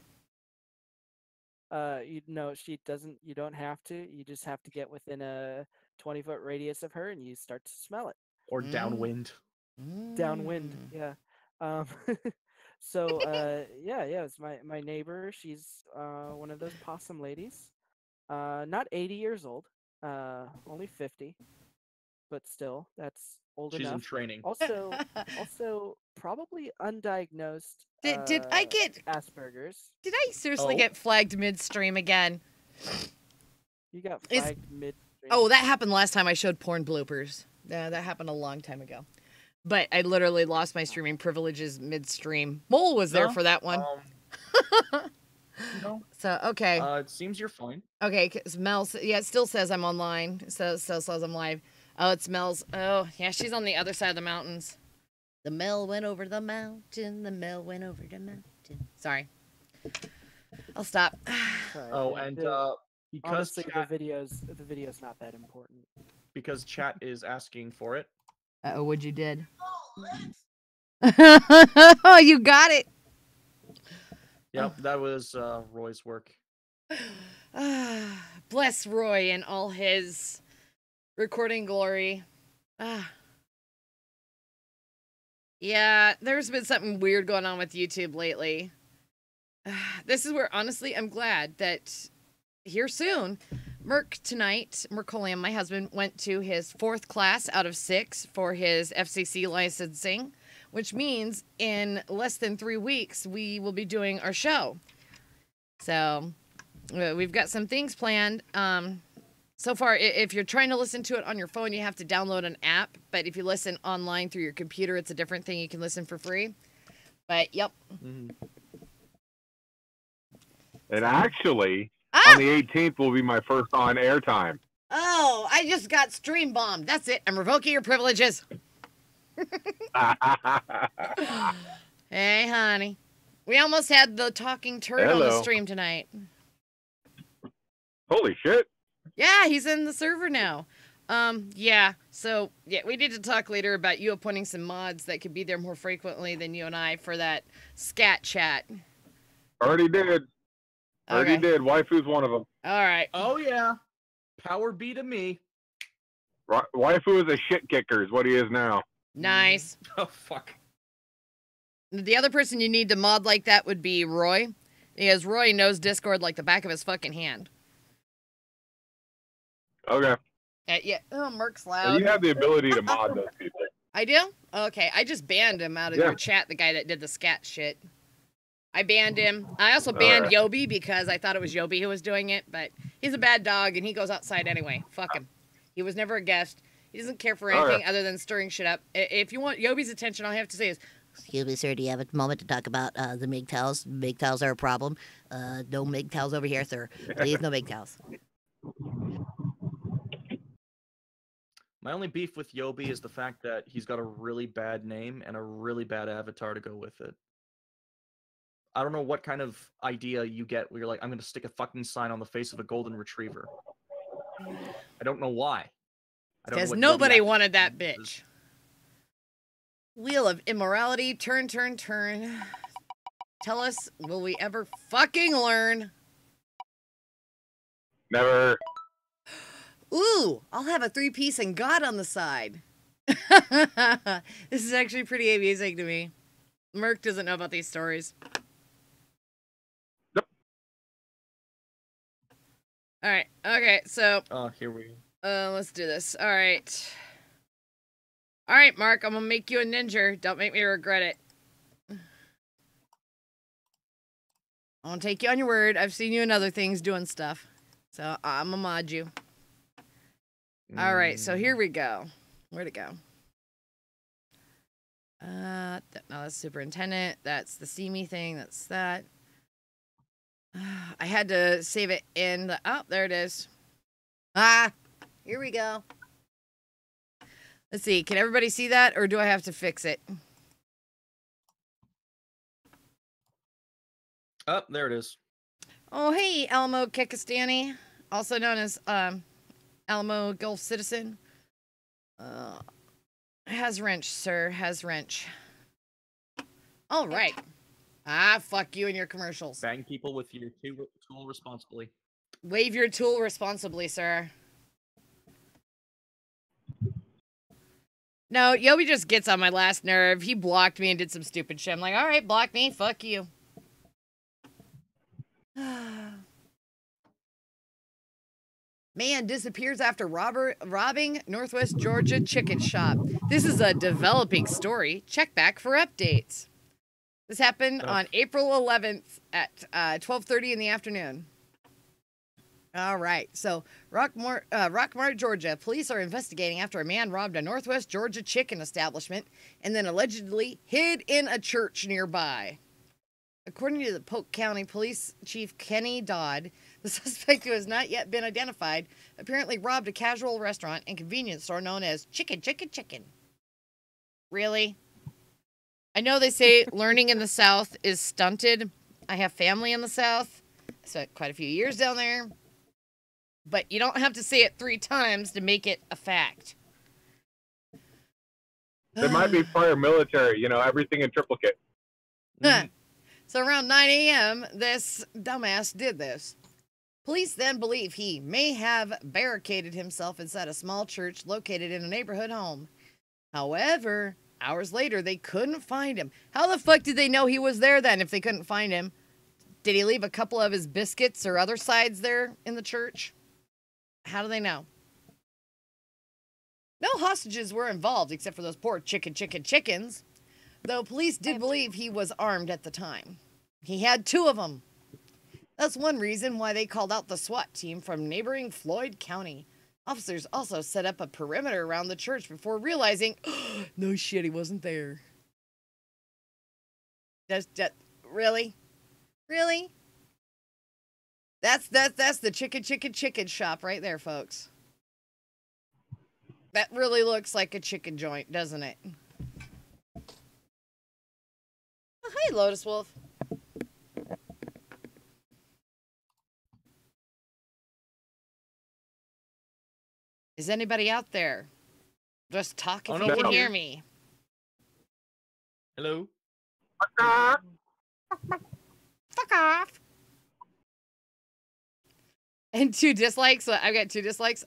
She doesn't. You don't have to. You just have to get within a 20-foot radius of her, and you start to smell it. Or downwind. Downwind, yeah. So it's my neighbor. She's one of those possum ladies. Not 80 years old. Only 50. But still, that's old enough. She's in training. Also probably undiagnosed. Did I get Asperger's? Did I seriously get flagged midstream again? You got flagged midstream. Oh, that happened last time I showed porn bloopers. Yeah, that happened a long time ago. But I literally lost my streaming privileges midstream. Mole was there for that one. No. So, okay. It seems you're fine. Okay, because Mel, it still says I'm online. It still says I'm live. Oh, it smells. Oh, yeah, she's on the other side of the mountains. The Mel went over the mountain. The Mel went over the mountain. Sorry. I'll stop. Oh, and because honestly, the video's not that important. Because chat is asking for it. Oh, what'd you did? Oh, you got it. Yep, that was Roy's work. Bless Roy and all his recording glory. Yeah, there's been something weird going on with YouTube lately. This is where, honestly, I'm glad that here soon, Mercolium, my husband, went to his 4th class out of 6 for his FCC licensing, which means in less than 3 weeks, we will be doing our show. So we've got some things planned. So far, if you're trying to listen to it on your phone, you have to download an app. But if you listen online through your computer, it's a different thing. You can listen for free. But, yep. Mm-hmm. And actually, on the 18th will be my first on-air time. Oh, I just got stream bombed. That's it. I'm revoking your privileges. Hey, honey. We almost had the talking turd on the stream tonight. Holy shit. Yeah, he's in the server now. Yeah. So, yeah, we need to talk later about you appointing some mods that could be there more frequently than you and I for that scat chat. Already did. Already did. Waifu's one of them. All right. Oh, yeah. Power be to me. Waifu is a shit kicker is what he is now. Nice. Oh, fuck. The other person you need to mod like that would be Roy. Because Roy knows Discord like the back of his fucking hand. Okay. Yeah. Oh, Merc's loud. You have the ability to mod those people. I do? Okay. I just banned him out of your chat, the guy that did the scat shit. I banned him. I also banned Yobi because I thought it was Yobi who was doing it, but he's a bad dog and he goes outside anyway. Fuck him. He was never a guest. He doesn't care for anything other than stirring shit up. If you want Yobi's attention, all I have to say is, excuse me, sir, do you have a moment to talk about the MGTOWs? MGTOWs are a problem. No MGTOWs over here, sir. Please, no MGTOWs. My only beef with Yobi is the fact that he's got a really bad name and a really bad avatar to go with it. I don't know what kind of idea you get where you're like, I'm going to stick a fucking sign on the face of a golden retriever. I don't know why. Because nobody wanted that bitch. Wheel of immorality, turn, turn, turn. Tell us, will we ever fucking learn? Never. Ooh, I'll have a 3-piece and God on the side. This is actually pretty amusing to me. Merc doesn't know about these stories. Yep. All right. Okay, so. Oh, here we go. Let's do this. All right. All right, Mark, I'm gonna make you a ninja. Don't make me regret it. I'm gonna take you on your word. I've seen you in other things doing stuff. So I'm gonna mod you. All right, so here we go. Where'd it go? No, that's superintendent. That's the see me thing. That's that. I had to save it in the, oh, there it is. Here we go. Let's see. Can everybody see that, or do I have to fix it? Oh, there it is. Oh, hey, Alamo Kekistani, also known as Alamo Gulf Citizen. Has wrench, sir. Has wrench. All right. Fuck you and your commercials. Bang people with your tool responsibly. Wave your tool responsibly, sir. No, Yobi just gets on my last nerve. He blocked me and did some stupid shit. I'm like, all right, block me. Fuck you. Man disappears after robbing Northwest Georgia chicken shop. This is a developing story. Check back for updates. This happened on April 11th at 12:30 in the afternoon. All right, so Rockmart, Georgia. Police are investigating after a man robbed a Northwest Georgia chicken establishment and then allegedly hid in a church nearby. According to the Polk County Police Chief Kenny Dodd, the suspect, who has not yet been identified, apparently robbed a casual restaurant and convenience store known as Chicken. Really? I know they say learning in the South is stunted. I have family in the South. I spent quite a few years down there. But you don't have to say it 3 times to make it a fact. There might be prior military, you know, everything in triplicate. So around 9 a.m., this dumbass did this. Police then believe he may have barricaded himself inside a small church located in a neighborhood home. However, hours later, they couldn't find him. How the fuck did they know he was there then if they couldn't find him? Did he leave a couple of his biscuits or other sides there in the church? How do they know? No hostages were involved except for those poor chickens. Though police did believe he was armed at the time. He had 2 of them. That's one reason why they called out the SWAT team from neighboring Floyd County. Officers also set up a perimeter around the church before realizing, oh, no shit, he wasn't there. Really? Really? That's the chicken shop right there, folks. That really looks like a chicken joint, doesn't it? Oh, hi, Lotus Wolf. Is anybody out there? Just talk if you can hear me. Hello? Fuck off. And 2 dislikes. I've got 2 dislikes.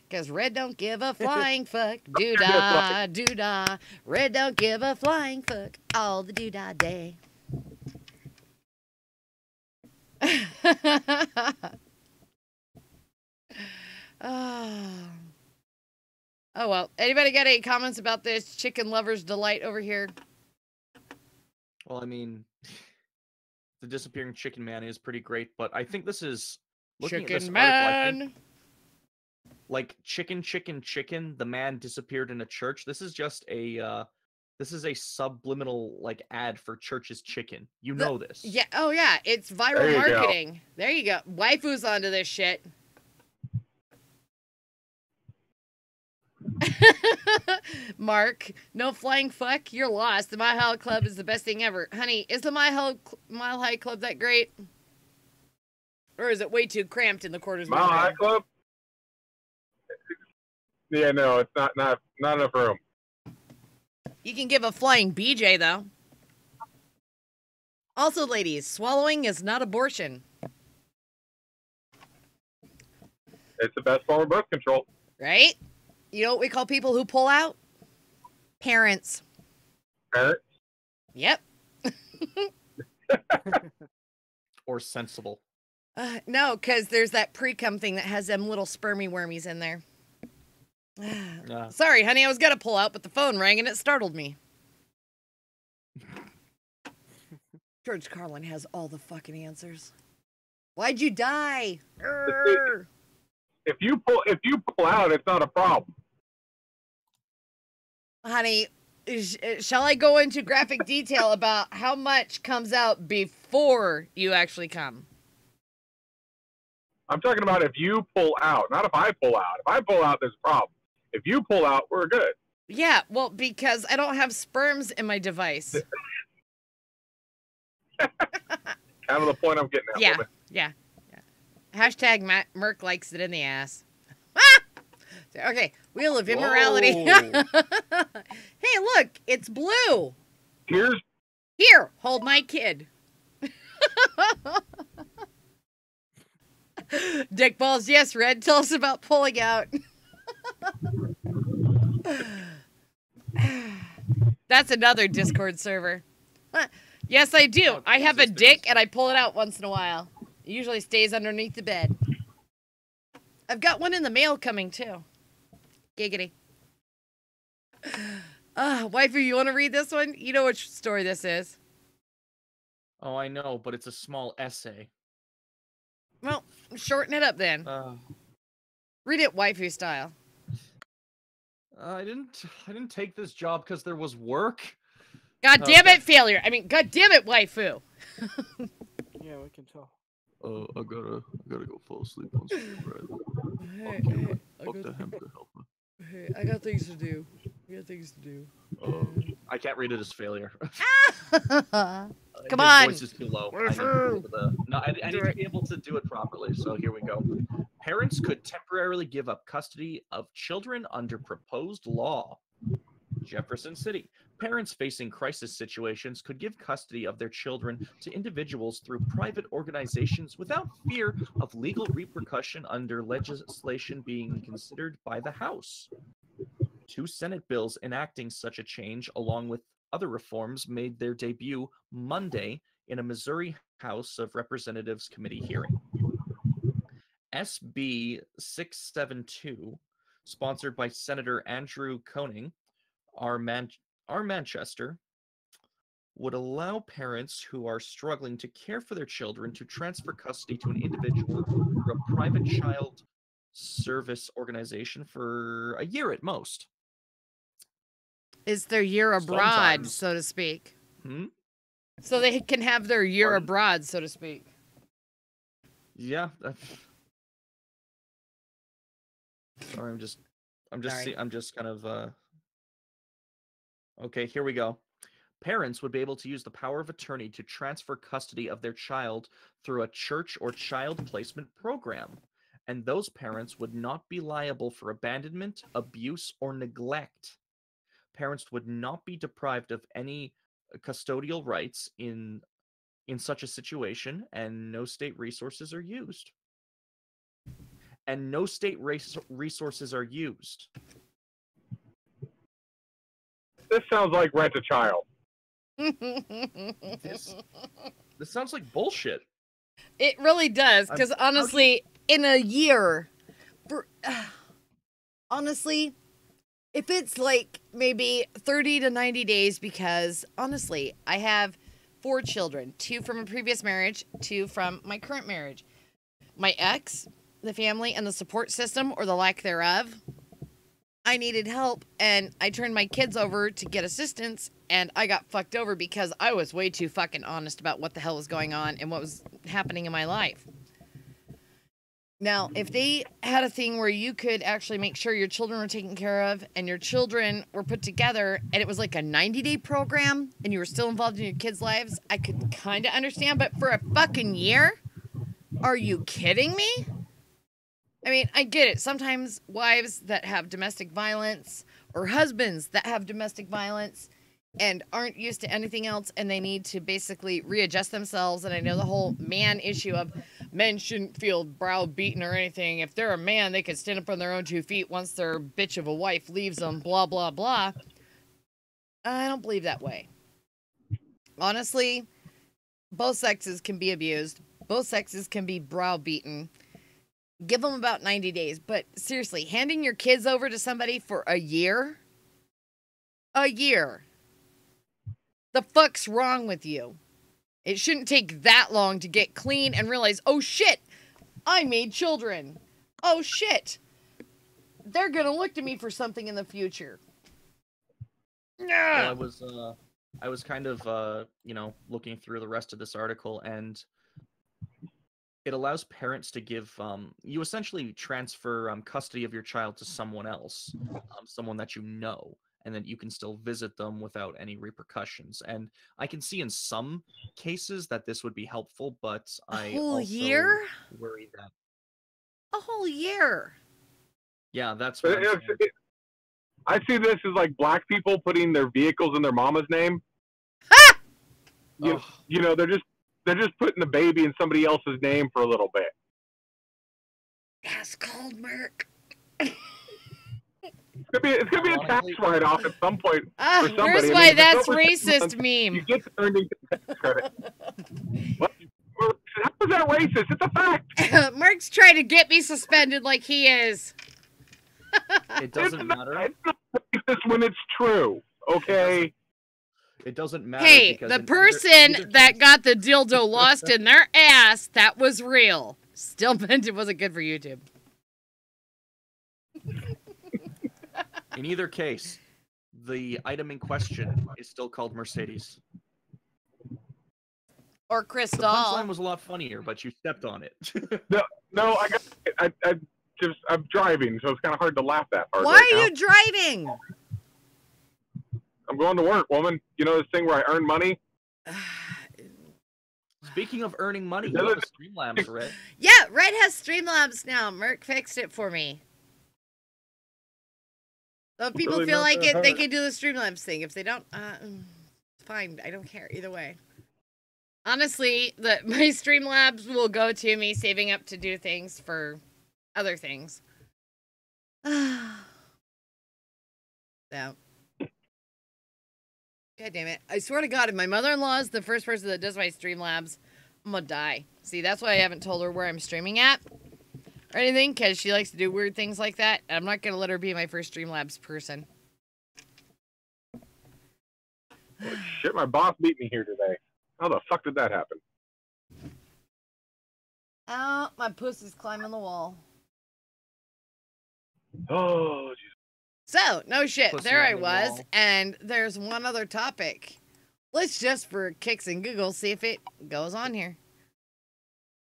Because Red don't give a flying fuck. Doo-dah, doo-dah. Red don't give a flying fuck all the doo-dah day. Oh, well. Anybody got any comments about this chicken lover's delight over here? Well, I mean, the disappearing chicken man is pretty great, but I think this is looking Chicken at this article, I man. think, like chicken, the man disappeared in a church. This is just a this is a subliminal like ad for Church's Chicken. You know this. Yeah. Oh yeah. It's There viral you go. marketing. There you go. Waifu's onto this shit. Mark, no flying fuck. You're lost. The Mile High Club is the best thing ever, honey. Is the Mile High Club that great, or is it way too cramped in the quarters? Mile High Club? Yeah, no, it's not enough room. You can give a flying BJ though. Also, ladies, swallowing is not abortion. It's the best form of birth control. Right? You know what we call people who pull out? Parents. Parents? Yep. Or sensible. No, because there's that pre-cum thing that has them little spermy wormies in there. Sorry, honey, I was gonna pull out, but the phone rang and it startled me. George Carlin has all the fucking answers. Why'd you die? If you pull out, it's not a problem. Honey, shall I go into graphic detail about how much comes out before you actually come? I'm talking about if you pull out, not if I pull out. If I pull out, there's a problem. If you pull out, we're good. Yeah, well, because I don't have sperms in my device. Kind of the point I'm getting at. Yeah, woman. yeah. Hashtag Merc likes it in the ass. Okay, Wheel of Immorality. Hey, look, it's blue. Here, hold my kid. Dick balls, yes, Red. Tell us about pulling out. That's another Discord server. Yes, I do. I have a dick and I pull it out once in a while. It usually stays underneath the bed. I've got one in the mail coming too. Giggity. Waifu, you want to read this one? You know which story this is. Oh, I know, but it's a small essay. Well, shorten it up then. Read it waifu style. I didn't take this job because there was work. God damn it, failure. I mean, god damn it, waifu. Yeah, we can tell. I gotta go fall asleep on some bread. Fuck the hemp to help me. Hey, I got things to do. I can't read it as failure. Come His on. voice is too low. I need to be able to do it properly. So here we go. Parents could temporarily give up custody of children under proposed law. Jefferson City. Parents facing crisis situations could give custody of their children to individuals through private organizations without fear of legal repercussion under legislation being considered by the House. 2 Senate bills enacting such a change, along with other reforms, made their debut Monday in a Missouri House of Representatives committee hearing. SB 672, sponsored by Senator Andrew Koenig, our Manchester, would allow parents who are struggling to care for their children to transfer custody to an individual through a private child service organization for a year at most. It's their year abroad, Sometimes. so to speak. Hmm? So they can have their year abroad, so to speak. Yeah. Sorry, I'm just kind of Okay, here we go. Parents would be able to use the power of attorney to transfer custody of their child through a church or child placement program, and those parents would not be liable for abandonment, abuse, or neglect. Parents would not be deprived of any custodial rights in such a situation, and no state resources are used. Resources are used. This sounds like Rent a Child. This sounds like bullshit. It really does, because honestly, in a year, honestly, if it's like maybe 30 to 90 days, because honestly, I have 4 children, 2 from a previous marriage, 2 from my current marriage. My ex, the family, and the support system, or the lack thereof, I needed help, and I turned my kids over to get assistance, and I got fucked over because I was way too fucking honest about what the hell was going on and what was happening in my life. Now, if they had a thing where you could actually make sure your children were taken care of and your children were put together and it was like a 90-day program and you were still involved in your kids' lives, I could kind of understand. But for a fucking year? Are you kidding me? I mean, I get it. Sometimes wives that have domestic violence or husbands that have domestic violence and aren't used to anything else and they need to basically readjust themselves. And I know the whole man issue of men shouldn't feel browbeaten or anything. If they're a man, they can stand up on their own 2 feet once their bitch of a wife leaves them, blah, blah, blah. I don't believe that way. Honestly, both sexes can be abused. Both sexes can be browbeaten. Give them about 90 days. But seriously, handing your kids over to somebody for a year? A year. The fuck's wrong with you? It shouldn't take that long to get clean and realize, oh shit, I made children. Oh shit, they're gonna look to me for something in the future. Well, I was kind of, looking through the rest of this article, and it allows parents to give, you essentially transfer custody of your child to someone else, someone that you know, and then you can still visit them without any repercussions. And I can see in some cases that this would be helpful, but I whole also year? worry that. A whole year. Yeah, that's what I'm saying. I see this as like black people putting their vehicles in their mama's name. You know, they're just putting the baby in somebody else's name for a little bit. That's called Merc. It's gonna be a tax write-off at some point for somebody. Here's why that's racist meme. You get the earnings tax credit. What? How is that racist? It's a fact. Merc's trying to get me suspended like he is. It doesn't matter. It's not racist when it's true, okay? It doesn't matter. Hey, because the in person that got the dildo lost in their ass, that was real. Still meant it wasn't good for YouTube. In either case, the item in question is still called Mercedes. Or Crystal. The punchline was a lot funnier, but you stepped on it. No, I'm driving, so it's kind of hard to laugh that hard. Why right are now. you driving? I'm going to work, woman. You know this thing where I earn money? Speaking of earning money, you have a Streamlabs, Red. Yeah, Red has Streamlabs now. Merc fixed it for me. So if people Really feel not like that it, they hard. can do the Streamlabs thing. If they don't, fine. I don't care either way. Honestly, my Streamlabs will go to me saving up to do things for other things. So. God damn it. I swear to God, if my mother-in-law is the first person that does my Streamlabs, I'm gonna die. See, that's why I haven't told her where I'm streaming at or anything, because she likes to do weird things like that. I'm not gonna let her be my first Streamlabs person. Shit, my boss beat me here today. How the fuck did that happen? Oh, my pussy's climbing the wall. Oh, Jesus. So, no shit, Pussy there on I the was, wall. and there's one other topic. Let's just, for kicks and giggles, see if it goes on here.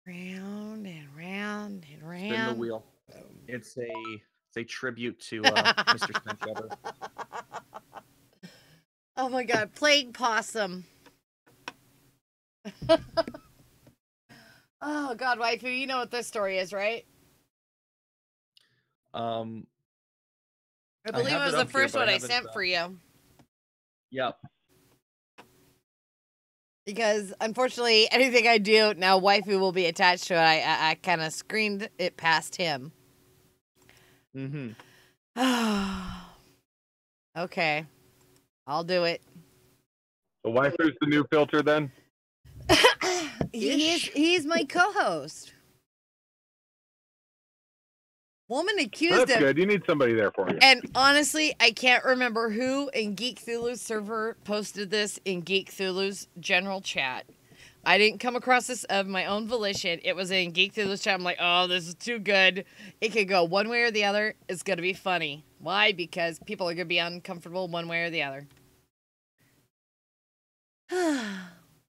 Round and round and round. Spin the wheel. It's a tribute to Mr. Spencer. Oh my God, Plague Possum. Oh God, Waifu, you know what this story is, right? I believe it was the first one I sent for you. Yep. Because unfortunately, anything I do now, Waifu will be attached to it. I kind of screened it past him. Mm-hmm. Okay, I'll do it. The waifu's the new filter then? He's my co-host. Woman accused That's of. good. You need somebody there for you. And honestly, I can't remember who in Geek Thulu's server posted this in Geek Thulu's general chat. I didn't come across this of my own volition. It was in Geek Thulu's chat. I'm like, oh, this is too good. It could go one way or the other. It's going to be funny. Why? Because people are going to be uncomfortable one way or the other.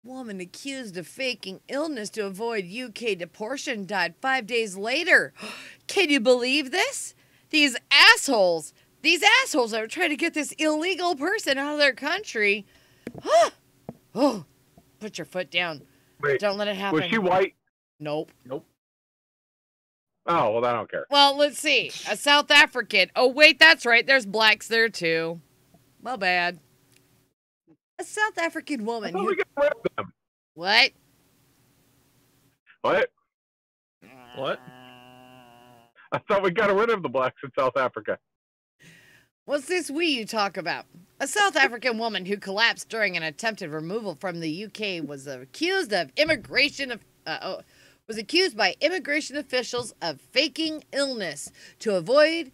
Woman accused of faking illness to avoid UK deportation died 5 days later. Can you believe this? These assholes that are trying to get this illegal person out of their country. Oh, put your foot down. Wait, don't let it happen. Was she white? Nope. Nope. Oh, well, I don't care. Well, let's see. A South African. Oh, wait, that's right. There's blacks there, too. My bad. A South African woman. We got rid of them. What? What? What? I thought we got rid of the blacks in South Africa. What's this you talk about? A South African woman who collapsed during an attempted removal from the UK was accused by immigration officials of faking illness to avoid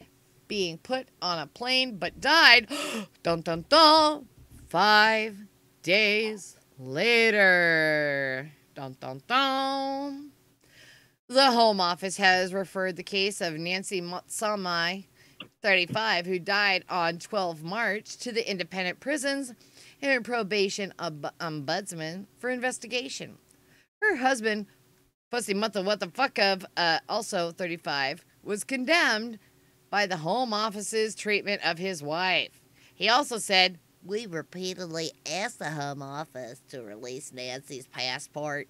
being put on a plane, but died. Dun dun dun. 5 days later. Dun dun dun. The Home Office has referred the case of Nancy Motsamai, 35, who died on 12 March, to the independent prisons and probation ombudsman for investigation. Her husband, Pussy Mutha What the Fuck of, also 35, was condemned by the Home Office's treatment of his wife. He also said, "We repeatedly asked the Home Office to release Nancy's passport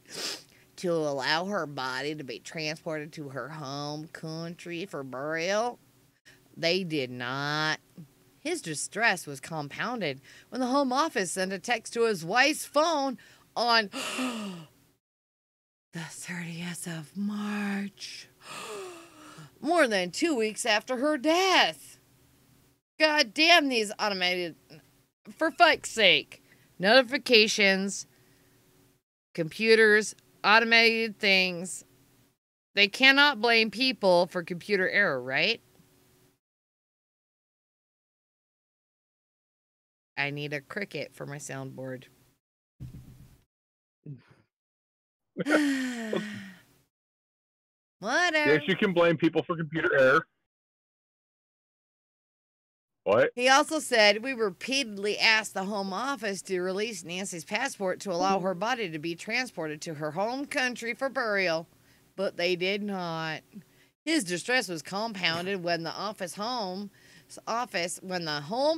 to allow her body to be transported to her home country for burial. They did not." His distress was compounded when the Home Office sent a text to his wife's phone on the 30th of March, more than 2 weeks after her death. God damn these automated, for fuck's sake, notifications, computers, automated things. They cannot blame people for computer error, right? I need a cricket for my soundboard. Whatever. Yes, you can blame people for computer error. What? He also said, "We repeatedly asked the Home Office to release Nancy's passport to allow her body to be transported to her home country for burial, but they did not." His distress was compounded when the Home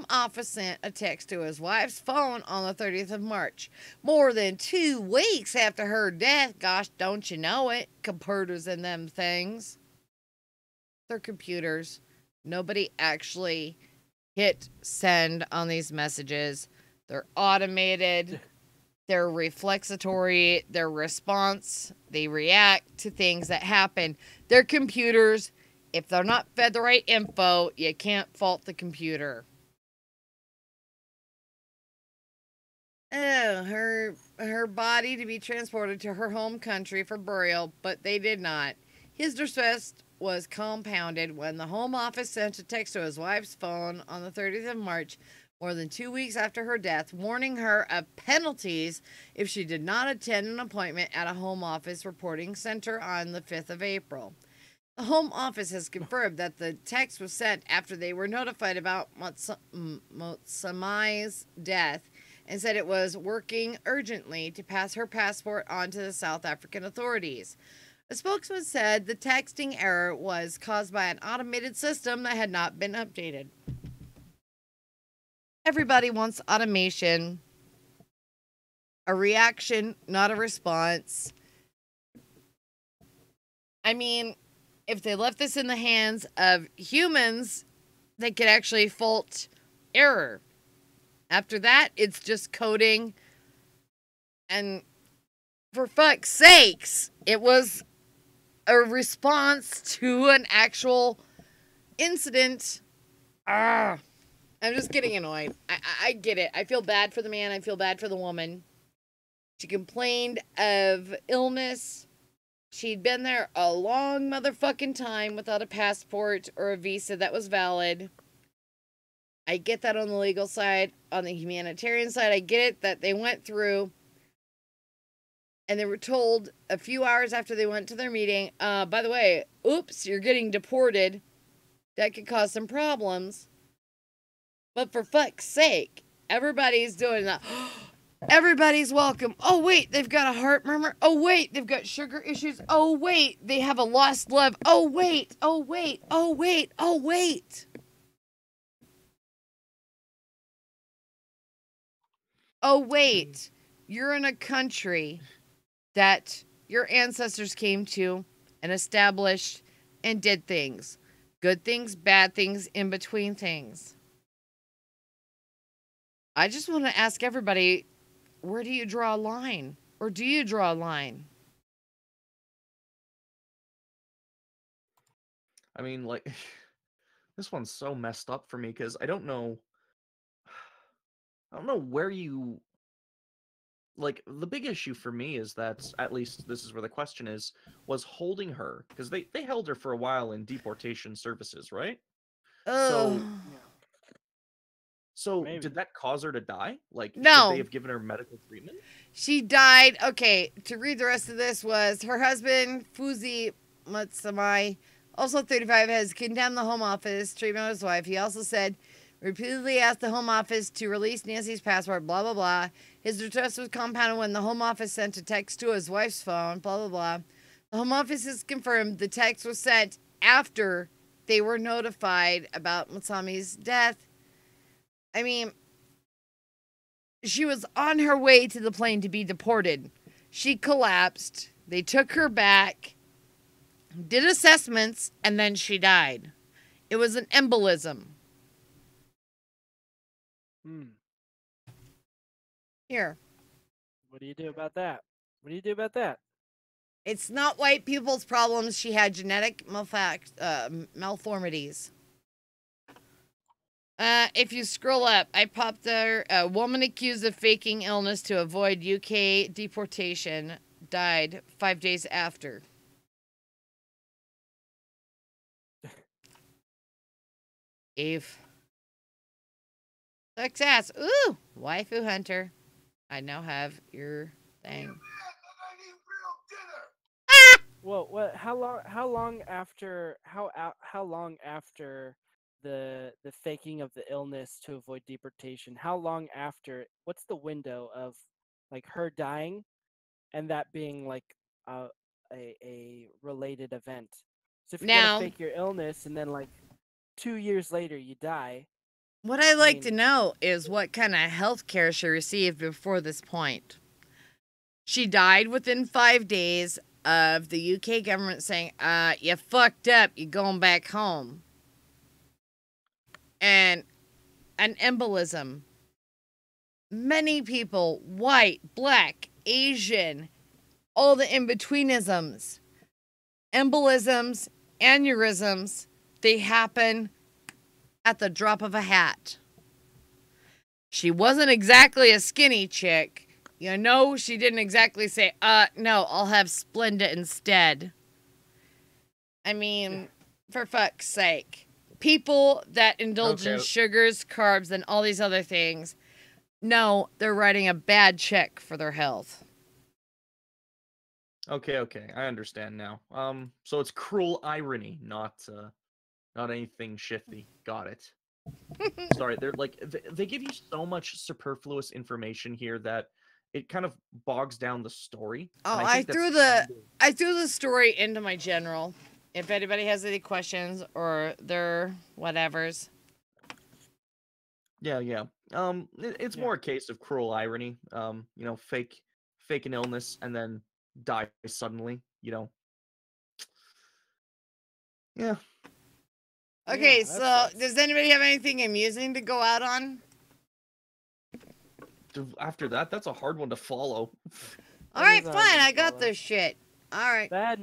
Office sent a text to his wife's phone on the 30th of March, more than 2 weeks after her death. Gosh, don't you know it? Computers and them things. They're computers. Nobody actually hit send on these messages. They're automated. They're reflexatory. Their response, they react to things that happen. They're computers. If they're not fed the right info, you can't fault the computer. Oh, her body to be transported to her home country for burial, but they did not. His distress was compounded when the Home Office sent a text to his wife's phone on the 30th of March, more than 2 weeks after her death, warning her of penalties if she did not attend an appointment at a Home Office reporting center on the 5th of April. The Home Office has confirmed that the text was sent after they were notified about Motsamai's death and said it was working urgently to pass her passport on to the South African authorities. A spokesman said the texting error was caused by an automated system that had not been updated. Everybody wants automation, a reaction, not a response. I mean, if they left this in the hands of humans, they could actually fault error. After that, it's just coding. And for fuck's sakes, it was a response to an actual incident. I'm just getting annoyed. I get it. I feel bad for the man. I feel bad for the woman. She complained of illness. She'd been there a long motherfucking time without a passport or a visa that was valid. I get that on the legal side. On the humanitarian side, I get it that they went through and they were told a few hours after they went to their meeting, by the way, oops, you're getting deported. That could cause some problems. But for fuck's sake, everybody's doing that. Everybody's welcome. Oh, wait, they've got a heart murmur. Oh, wait, they've got sugar issues. Oh, wait, they have a lost love. Oh, wait, oh, wait, oh, wait, oh, wait. Oh, wait, you're in a country that your ancestors came to and established and did things. Good things, bad things, in between things. I just want to ask everybody, where do you draw a line? Or do you draw a line? I mean, like, this one's so messed up for me because I don't know where you like the big issue for me is that at least this is where the question is was holding her because they held her for a while in deportation services, right? Oh. So did that cause her to die? Like, should No. they have given her medical treatment? She died. Okay, to read the rest of this was her husband, Fuzi Matsamai, also 35, has condemned the Home Office treatment of his wife. He also said, repeatedly asked the Home Office to release Nancy's passport, blah, blah, blah. His request was compounded when the Home Office sent a text to his wife's phone, blah, blah, blah. The Home Office has confirmed the text was sent after they were notified about Matsami's death. I mean, she was on her way to the plane to be deported. She collapsed. They took her back, did assessments, and then she died. It was an embolism. Here. What do you do about that? What do you do about that? It's not white people's problems. She had genetic malformities. If you scroll up, I popped there. A woman accused of faking illness to avoid UK deportation died 5 days after. Eve. Success. Ooh, waifu hunter. I now have your thing. Well, what? How long after the faking of the illness to avoid deportation? How long after? What's the window of like her dying, and that being like a related event? So if you're Now- gonna fake your illness and then like 2 years later you die, What I'd like to know is what kind of health care she received before this point. She died within 5 days of the UK government saying, you fucked up, you're going back home. And an embolism. Many people, white, black, Asian, all the in-betweenisms, embolisms, aneurysms, they happen at the drop of a hat. She wasn't exactly a skinny chick. You know, she didn't exactly say, no, I'll have Splenda instead. I mean, for fuck's sake. People that indulge in sugars, carbs, and all these other things, no, they're writing a bad check for their health. Okay, I understand now. So it's cruel irony, not anything shifty. Got it. Sorry, they're like they give you so much superfluous information here that it kind of bogs down the story. Oh, and I think threw the story into my general. If anybody has any questions or their whatevers. Yeah. It's more a case of cruel irony. Fake an illness and then die suddenly. Yeah. Okay, so does anybody have anything amusing to go out on? After that, that's a hard one to follow. All right, fine. I got this shit. All right. That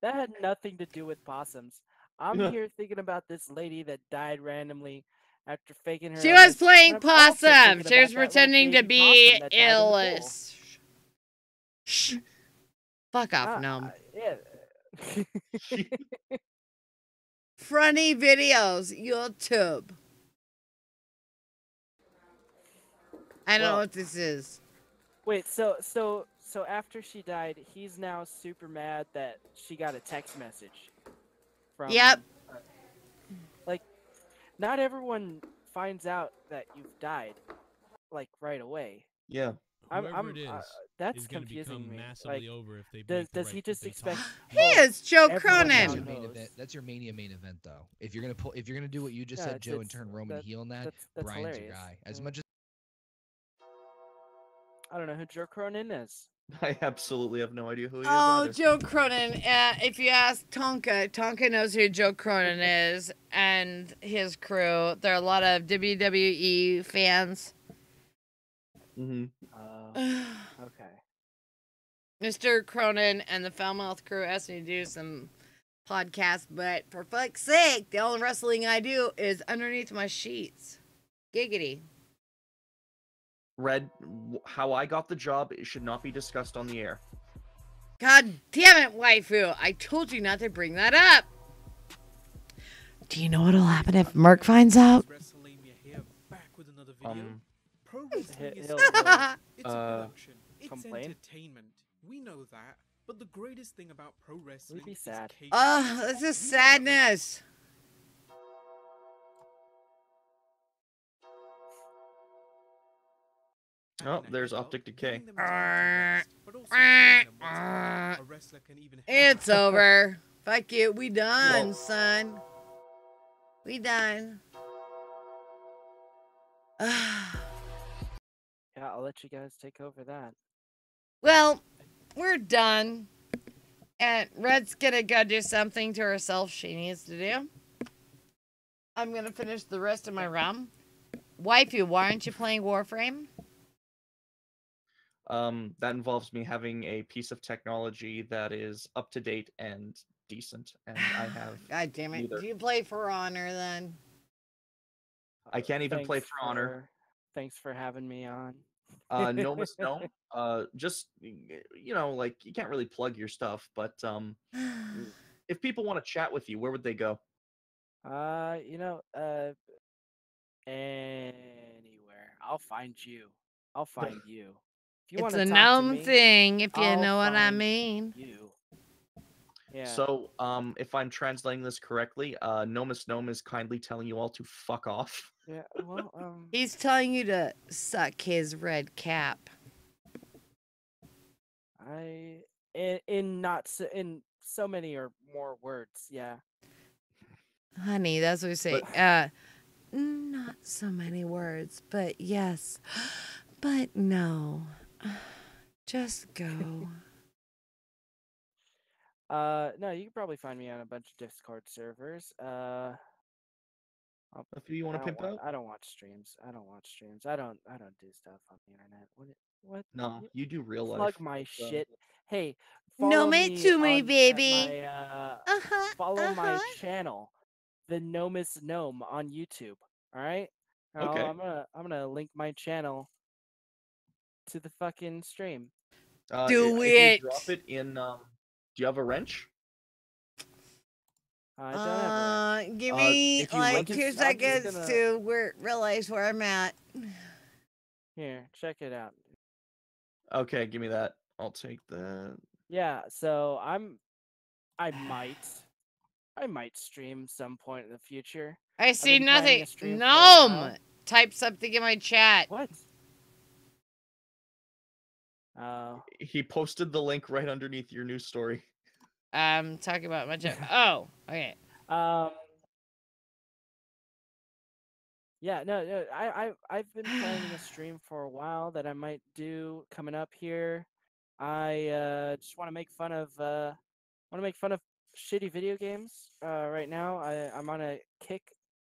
had nothing to do with possums. I'm here thinking about this lady that died randomly after faking her. She was illness, playing and I'm also thinking possum. She about was that little pretending to baby be possum that died in the pool. Illis. Shh. Fuck off, Gnome. Yeah. Funny videos, YouTube. I don't know Well, what this is. Wait, so after she died, he's now super mad that she got a text message from. Yep. Like, not everyone finds out that you've died, like right away. Yeah. Whoever it is That's is gonna confusing become me. massively like, over if they does make the does right, he if just they expect? talk. He is Joe everyone Cronin. now That's your main knows? event. That's your Mania main event, though. If you're gonna do what you just Yeah, said, Joe, and it's- turn Roman heel in that, that's Brian's your hilarious. guy. As Yeah. much as I don't know who Joe Cronin is. I absolutely have no idea who he is Oh, either. Joe Cronin. If you ask Tonka, Tonka knows who Joe Cronin is and his crew. There are a lot of WWE fans. Mm-hmm. Okay. Mr. Cronin and the Foulmouth crew asked me to do some podcasts, but for fuck's sake, the only wrestling I do is underneath my sheets. Giggity. Red, how I got the job, it should not be discussed on the air. God damn it, waifu. I told you not to bring that up. Do you know what'll happen if Merc finds out? Pro wrestling is He'll- it's a production. It's complain. entertainment. We know that. But the greatest thing about pro wrestling be is sad. cage Ugh, this is sadness. Oh, there's optic decay. It's over. Fuck you. We done, son. We done. Yeah, I'll let you guys take over that. Well, we're done. And Red's gonna go do something to herself she needs to do. I'm gonna finish the rest of my rum. Waifu, why aren't you playing Warframe? That involves me having a piece of technology that is up to date and decent, and I have. God damn it. neither. Do you play For Honor then? I can't even play For Honor. Thanks for having me on. No, Miss No. Just like you can't really plug your stuff, but if people want to chat with you, where would they go? Anywhere. I'll find you. I'll find you. If you It's wanna a talk to gnome me, thing, if you I'll know what I find mean. You. Yeah. So, if I'm translating this correctly, Nomus Gnome is kindly telling you all to fuck off. Yeah. Well, He's telling you to suck his red cap. in so many or more words. Yeah. Honey, that's what we say. Not so many words, but yes. But no. Just go. No, you can probably find me on a bunch of Discord servers. If you want to pimp out? I don't watch streams. I don't do stuff on the internet. What? No, you do real life. Plug my shit. Hey, No, follow me me to me, on- baby. at my, follow my channel, the Nomus Gnome on YouTube. All right. Okay. I'm gonna link my channel to the fucking stream. Do if it. You drop it in. Do you have a wrench? I don't have Give Uh, me if you like link it- 2 I'm just seconds gonna- to realize where I'm at. Here, check it out. Okay, give me that. I'll take that. Yeah, so I might stream some point in the future. I I've see been planning a nothing. stream for a while. Gnome! Type something in my chat. What? Oh. He posted the link right underneath your news story. I'm talking about my chat. Oh, okay. Yeah, no, I've been planning a stream for a while that I might do coming up here. I just want to make fun of shitty video games. Right now, I'm on a kick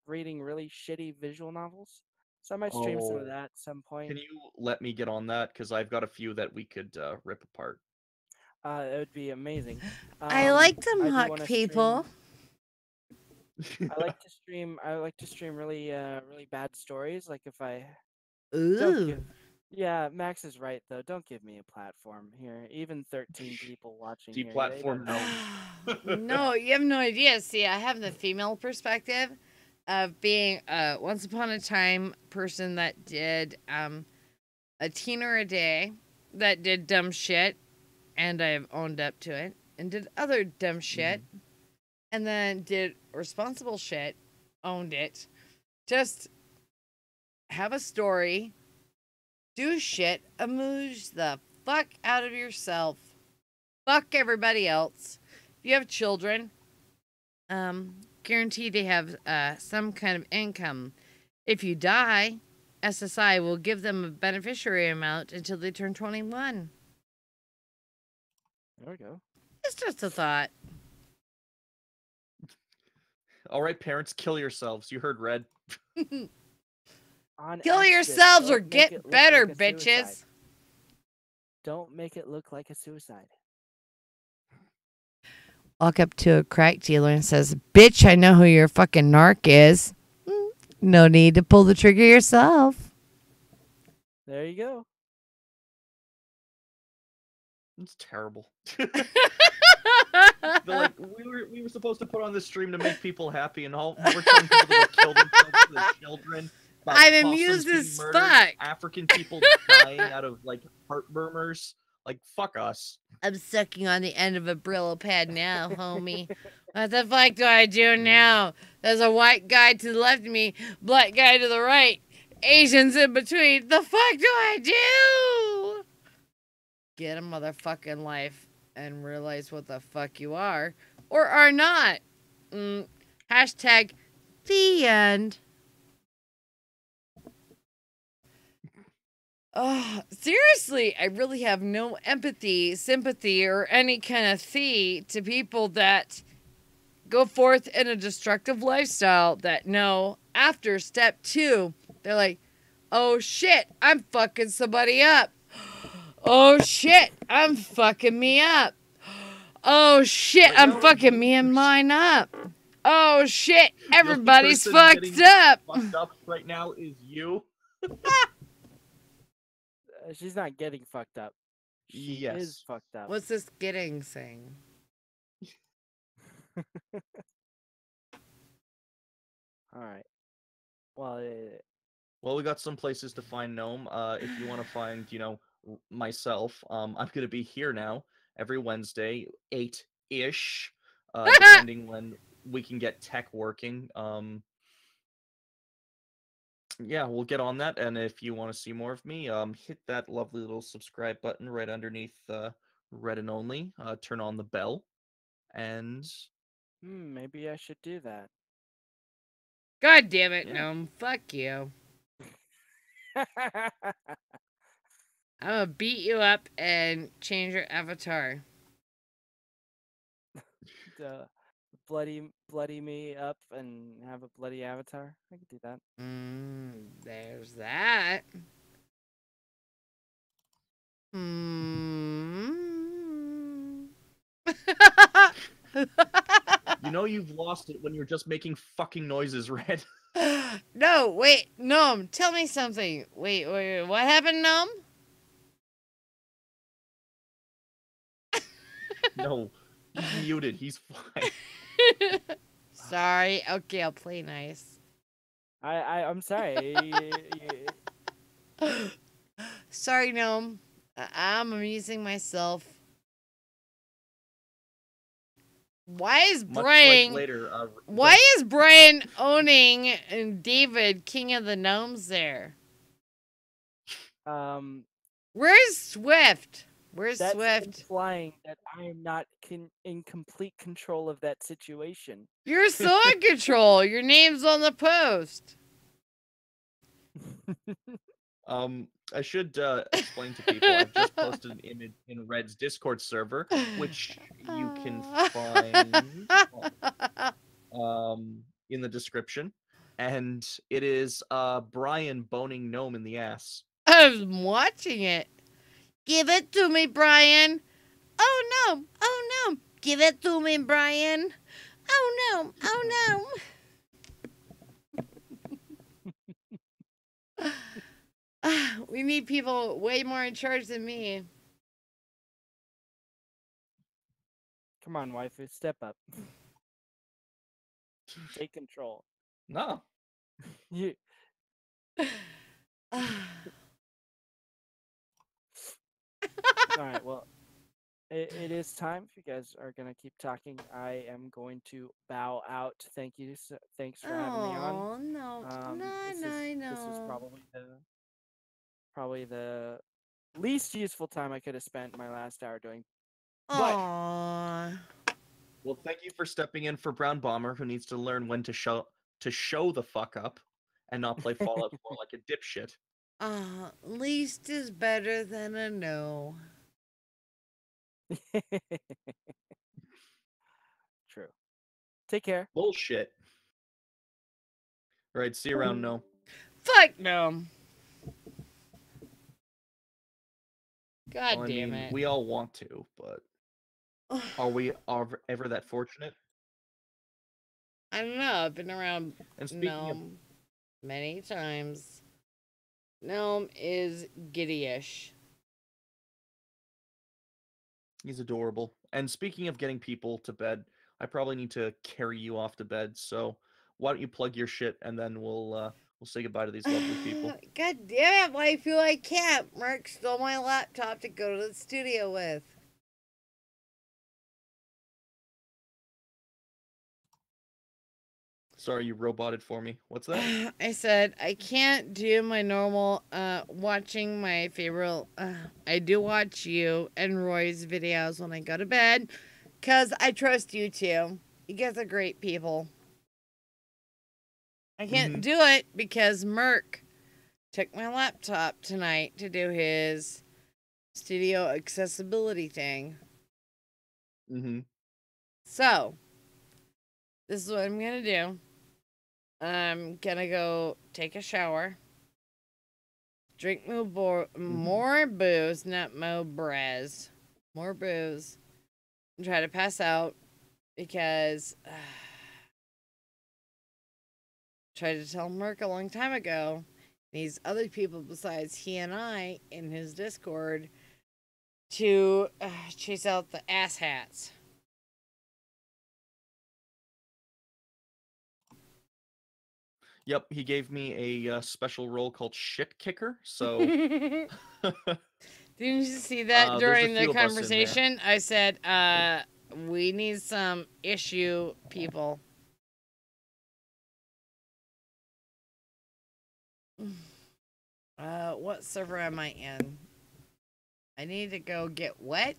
reading really shitty visual novels, so I might stream some of that at some point. Can you let me get on that? Because I've got a few that we could rip apart. It would be amazing. I like to I do mock wanna people. I like to stream. I like to stream really bad stories. Like if I Ooh. Yeah, Max is right though. Don't give me a platform here. Even 13 people watching here. Deplatform No, you have no idea. See, I have the female perspective of being a once upon a time person that did a teener a day that did dumb shit, and I have owned up to it, and did other dumb shit, and then did responsible shit, owned it. Just have a story, do shit, amuse the fuck out of yourself. Fuck everybody else. If you have children, guarantee they have some kind of income. If you die, SSI will give them a beneficiary amount until they turn 21. There we go. It's just a thought. All right, parents, kill yourselves. You heard Red. On Kill accident, yourselves or don't make get it look better, like a suicide. bitches. Don't make it look like a suicide. Walk up to a crack dealer and says, "Bitch, I know who your fucking narc is." No need to pull the trigger yourself. There you go. It's terrible. Like we were supposed to put on this stream to make people happy, and all we're telling people to go kill themselves for their children. about I'm possums amused being as murdered, fuck. African people dying out of like heart murmurs. Like fuck us. I'm sucking on the end of a Brillo pad now, homie. What the fuck do I do now? There's a white guy to the left of me, black guy to the right, Asians in between. The fuck do I do? Get a motherfucking life and realize what the fuck you are or are not. Hashtag the end. Oh, seriously, I really have no empathy, sympathy, or any kind of thee to people that go forth in a destructive lifestyle that know after step 2, they're like, oh shit, I'm fucking somebody up. Oh shit, I'm fucking me up. Oh shit, I'm fucking me and mine up. Oh shit, everybody's The only person fucked getting up. Fucked up right now is you. She's not getting fucked up. She is fucked up. What's this getting saying? All right. Well, Well, we got some places to find Gnome. If you want to find, myself, I'm gonna be here now every Wednesday, 8-ish, depending when we can get tech working. Yeah, we'll get on that. And if you want to see more of me, hit that lovely little subscribe button right underneath Red and Only. Turn on the bell, and maybe I should do that. God damn it, Gnome. Fuck you. I'm gonna beat you up and change your avatar. Bloody me up and have a bloody avatar. I could do that. There's that. You know you've lost it when you're just making fucking noises, Red. No, wait, Gnome, tell me something. Wait, what happened, Gnome? No, he's muted. He's fine. Sorry. Okay, I'll play nice. I'm sorry. Sorry, Gnome. I'm amusing myself. Why is Brian? Why is Brian owning and David King of the Gnomes there? Where's Swift? Where's That's Swift? implying that I am not in complete control of that situation. You're so in control. Your name's on the post. I should explain to people. I've just posted an image in Red's Discord server, which you can find in the description, and it is Brian boning Gnome in the ass. I'm watching it. Give it to me, Brian. Oh no! Oh no! Give it to me, Brian. Oh no! Oh no! We need people way more in charge than me. Come on, waifu, step up. Take control. No. You. All right. Well, it is time. If you guys are gonna keep talking, I am going to bow out. Thank you. Thanks for having me on. Oh no, This was probably the least useful time I could have spent my last hour doing. But Aww. well, thank you for stepping in for Brown Bomber, who needs to learn when to show the fuck up and not play Fallout 4 like a dipshit. Least is better than a no. True. Take care. Bullshit. All right, see you around. No. Fuck no. God Well, I damn mean, it. we all want to, but are we ever that fortunate? I don't know. I've been around And speaking of, Gnome many times. Gnome is giddyish. he's adorable. And speaking of getting people to bed, I probably need to carry you off to bed. So why don't you plug your shit, and then we'll say goodbye to these lovely people. God damn it, waifu, I can't. Mark stole my laptop to go to the studio with. Sorry, you roboted for me. What's that? I said I can't do my normal watching my favorite. I do watch you and Roy's videos when I go to bed, cause I trust you two. You guys are great people. I can't do it because Merc took my laptop tonight to do his studio accessibility thing. So this is what I'm gonna do. I'm gonna go take a shower, drink more booze, not mo brez, more booze, and try to pass out because tried to tell Merc a long time ago. These other people besides he and I in his Discord to chase out the asshats. Yep, he gave me a special role called Shit Kicker. So Didn't you see that during the conversation? I said, we need some issue people. What server am I in? I need to go get wet.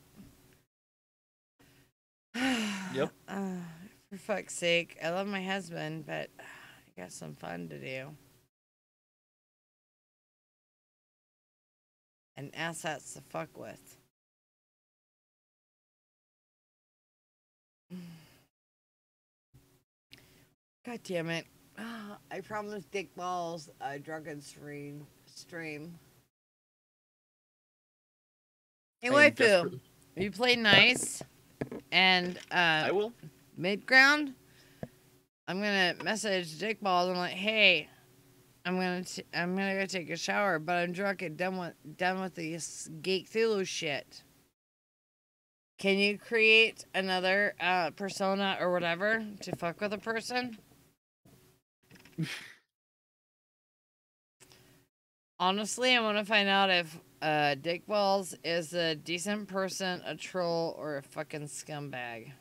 Yep. For fuck's sake, I love my husband, but I got some fun to do. And assets to fuck with. God damn it. I promised Dick Balls a drunken stream. Hey, waifu, you play nice, and I will. Midground. I'm gonna message Dick Balls. I'm like, hey, I'm gonna go take a shower, but I'm drunk and done with this Geek Thulu shit. Can you create another persona or whatever to fuck with a person? Honestly, I want to find out if Dick Balls is a decent person, a troll, or a fucking scumbag.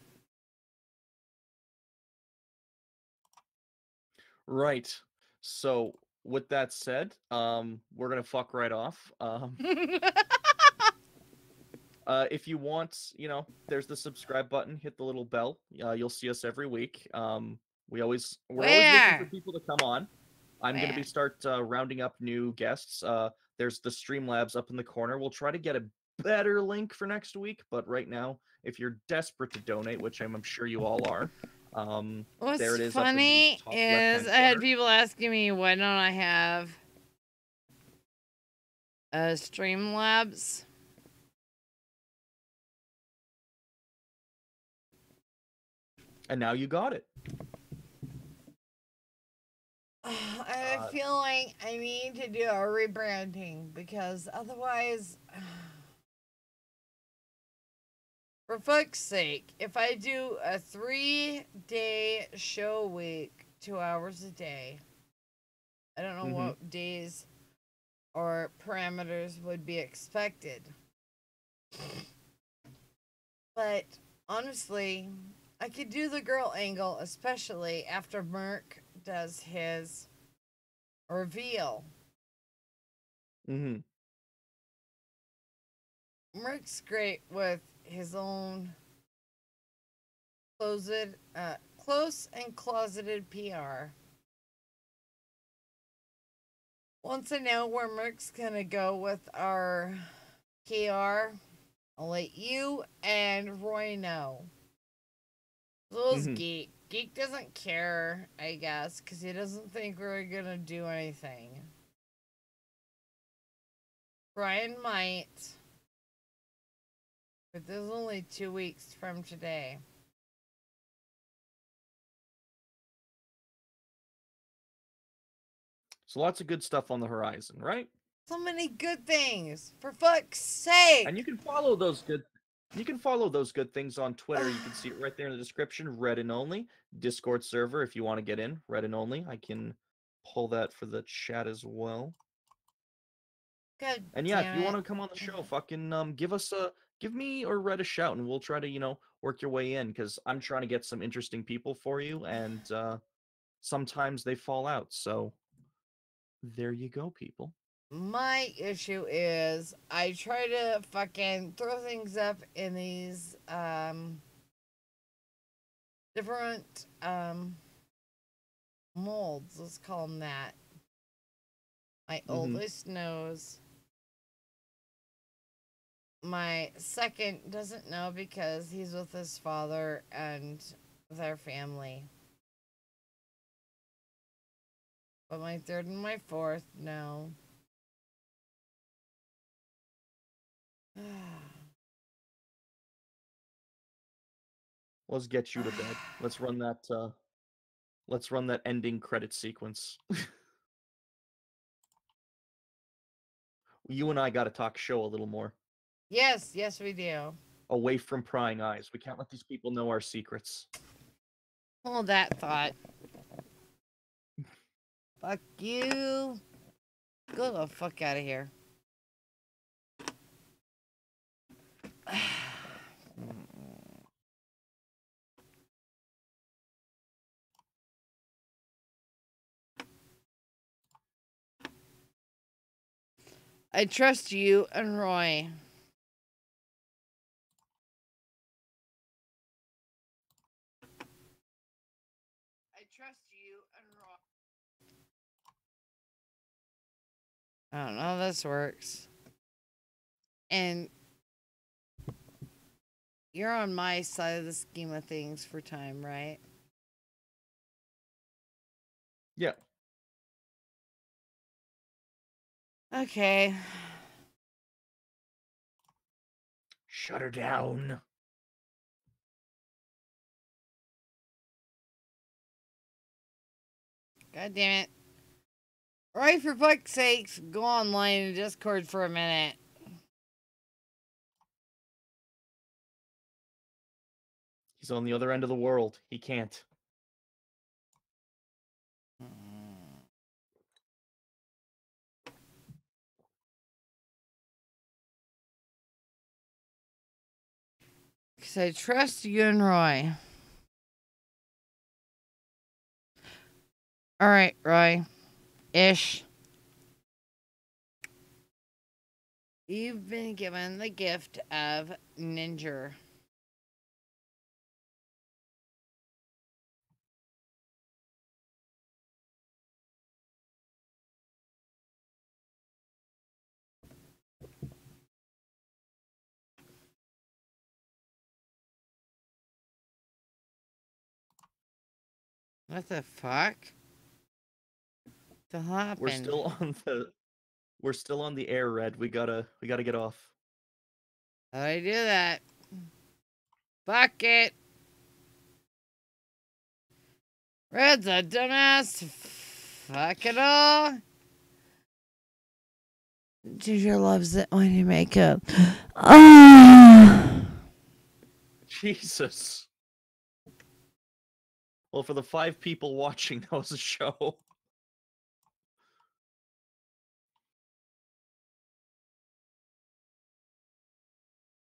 Right. So with that said, we're gonna fuck right off. If you want, there's the subscribe button. Hit the little bell. You'll see us every week. We're always looking for people to come on. I'm gonna be rounding up new guests. There's the Streamlabs up in the corner. We'll try to get a better link for next week, but right now, if you're desperate to donate, which I'm sure you all are, What's there it is. Funny is I had people asking me why don't I have Streamlabs. And now you got it. I feel like saying I need to do a rebranding because otherwise, for fuck's sake, if I do a 3-day show week, 2 hours a day, I don't know what days or parameters would be expected. But honestly, I could do the girl angle, especially after Merc does his reveal. Merc's great with his own close and closeted PR. Once I know where Merc's gonna go with our KR, I'll let you and Roy know. So is Geek. Geek doesn't care, I guess, because he doesn't think we're gonna do anything. Brian might. But this is only 2 weeks from today. So lots of good stuff on the horizon, right? So many good things. For fuck's sake. And you can follow those good things on Twitter. You can see it right there in the description. Reddit only. Discord server if you want to get in. Reddit only. I can pull that for the chat as well. God And yeah, if damn you it. want to come on the show, fucking give me or Red a shout, and we'll try to work your way in, because I'm trying to get some interesting people for you, and sometimes they fall out. So there you go, people. My issue is I try to fucking throw things up in these different molds, let's call them that. My oldest knows. My second doesn't know because he's with his father and their family. But my third and my fourth know. Let's get you to bed. Let's run that ending credit sequence. You and I got to talk show a little more. Yes, yes we do. Away from prying eyes. We can't let these people know our secrets. Hold that thought. Fuck you. Go the fuck out of here. I trust you and Roy. I trust you and Roy. I don't know how this works. And you're on my side of the scheme of things for time, right? Yeah. Okay. Shut her down. God damn it. Roy, for fuck's sakes, go online in Discord for a minute. He's on the other end of the world. He can't. Because I trust you and Roy. Alright, Roy. Ish. You've been given the gift of Ninja. What the fuck? The happened? We're still on the air, Red. We gotta get off. How'd I do that? Fuck it. Red's a dumbass. Fuck it all. Ginger loves it when you make up. Oh. Jesus. Well, for the 5 people watching, that was a show.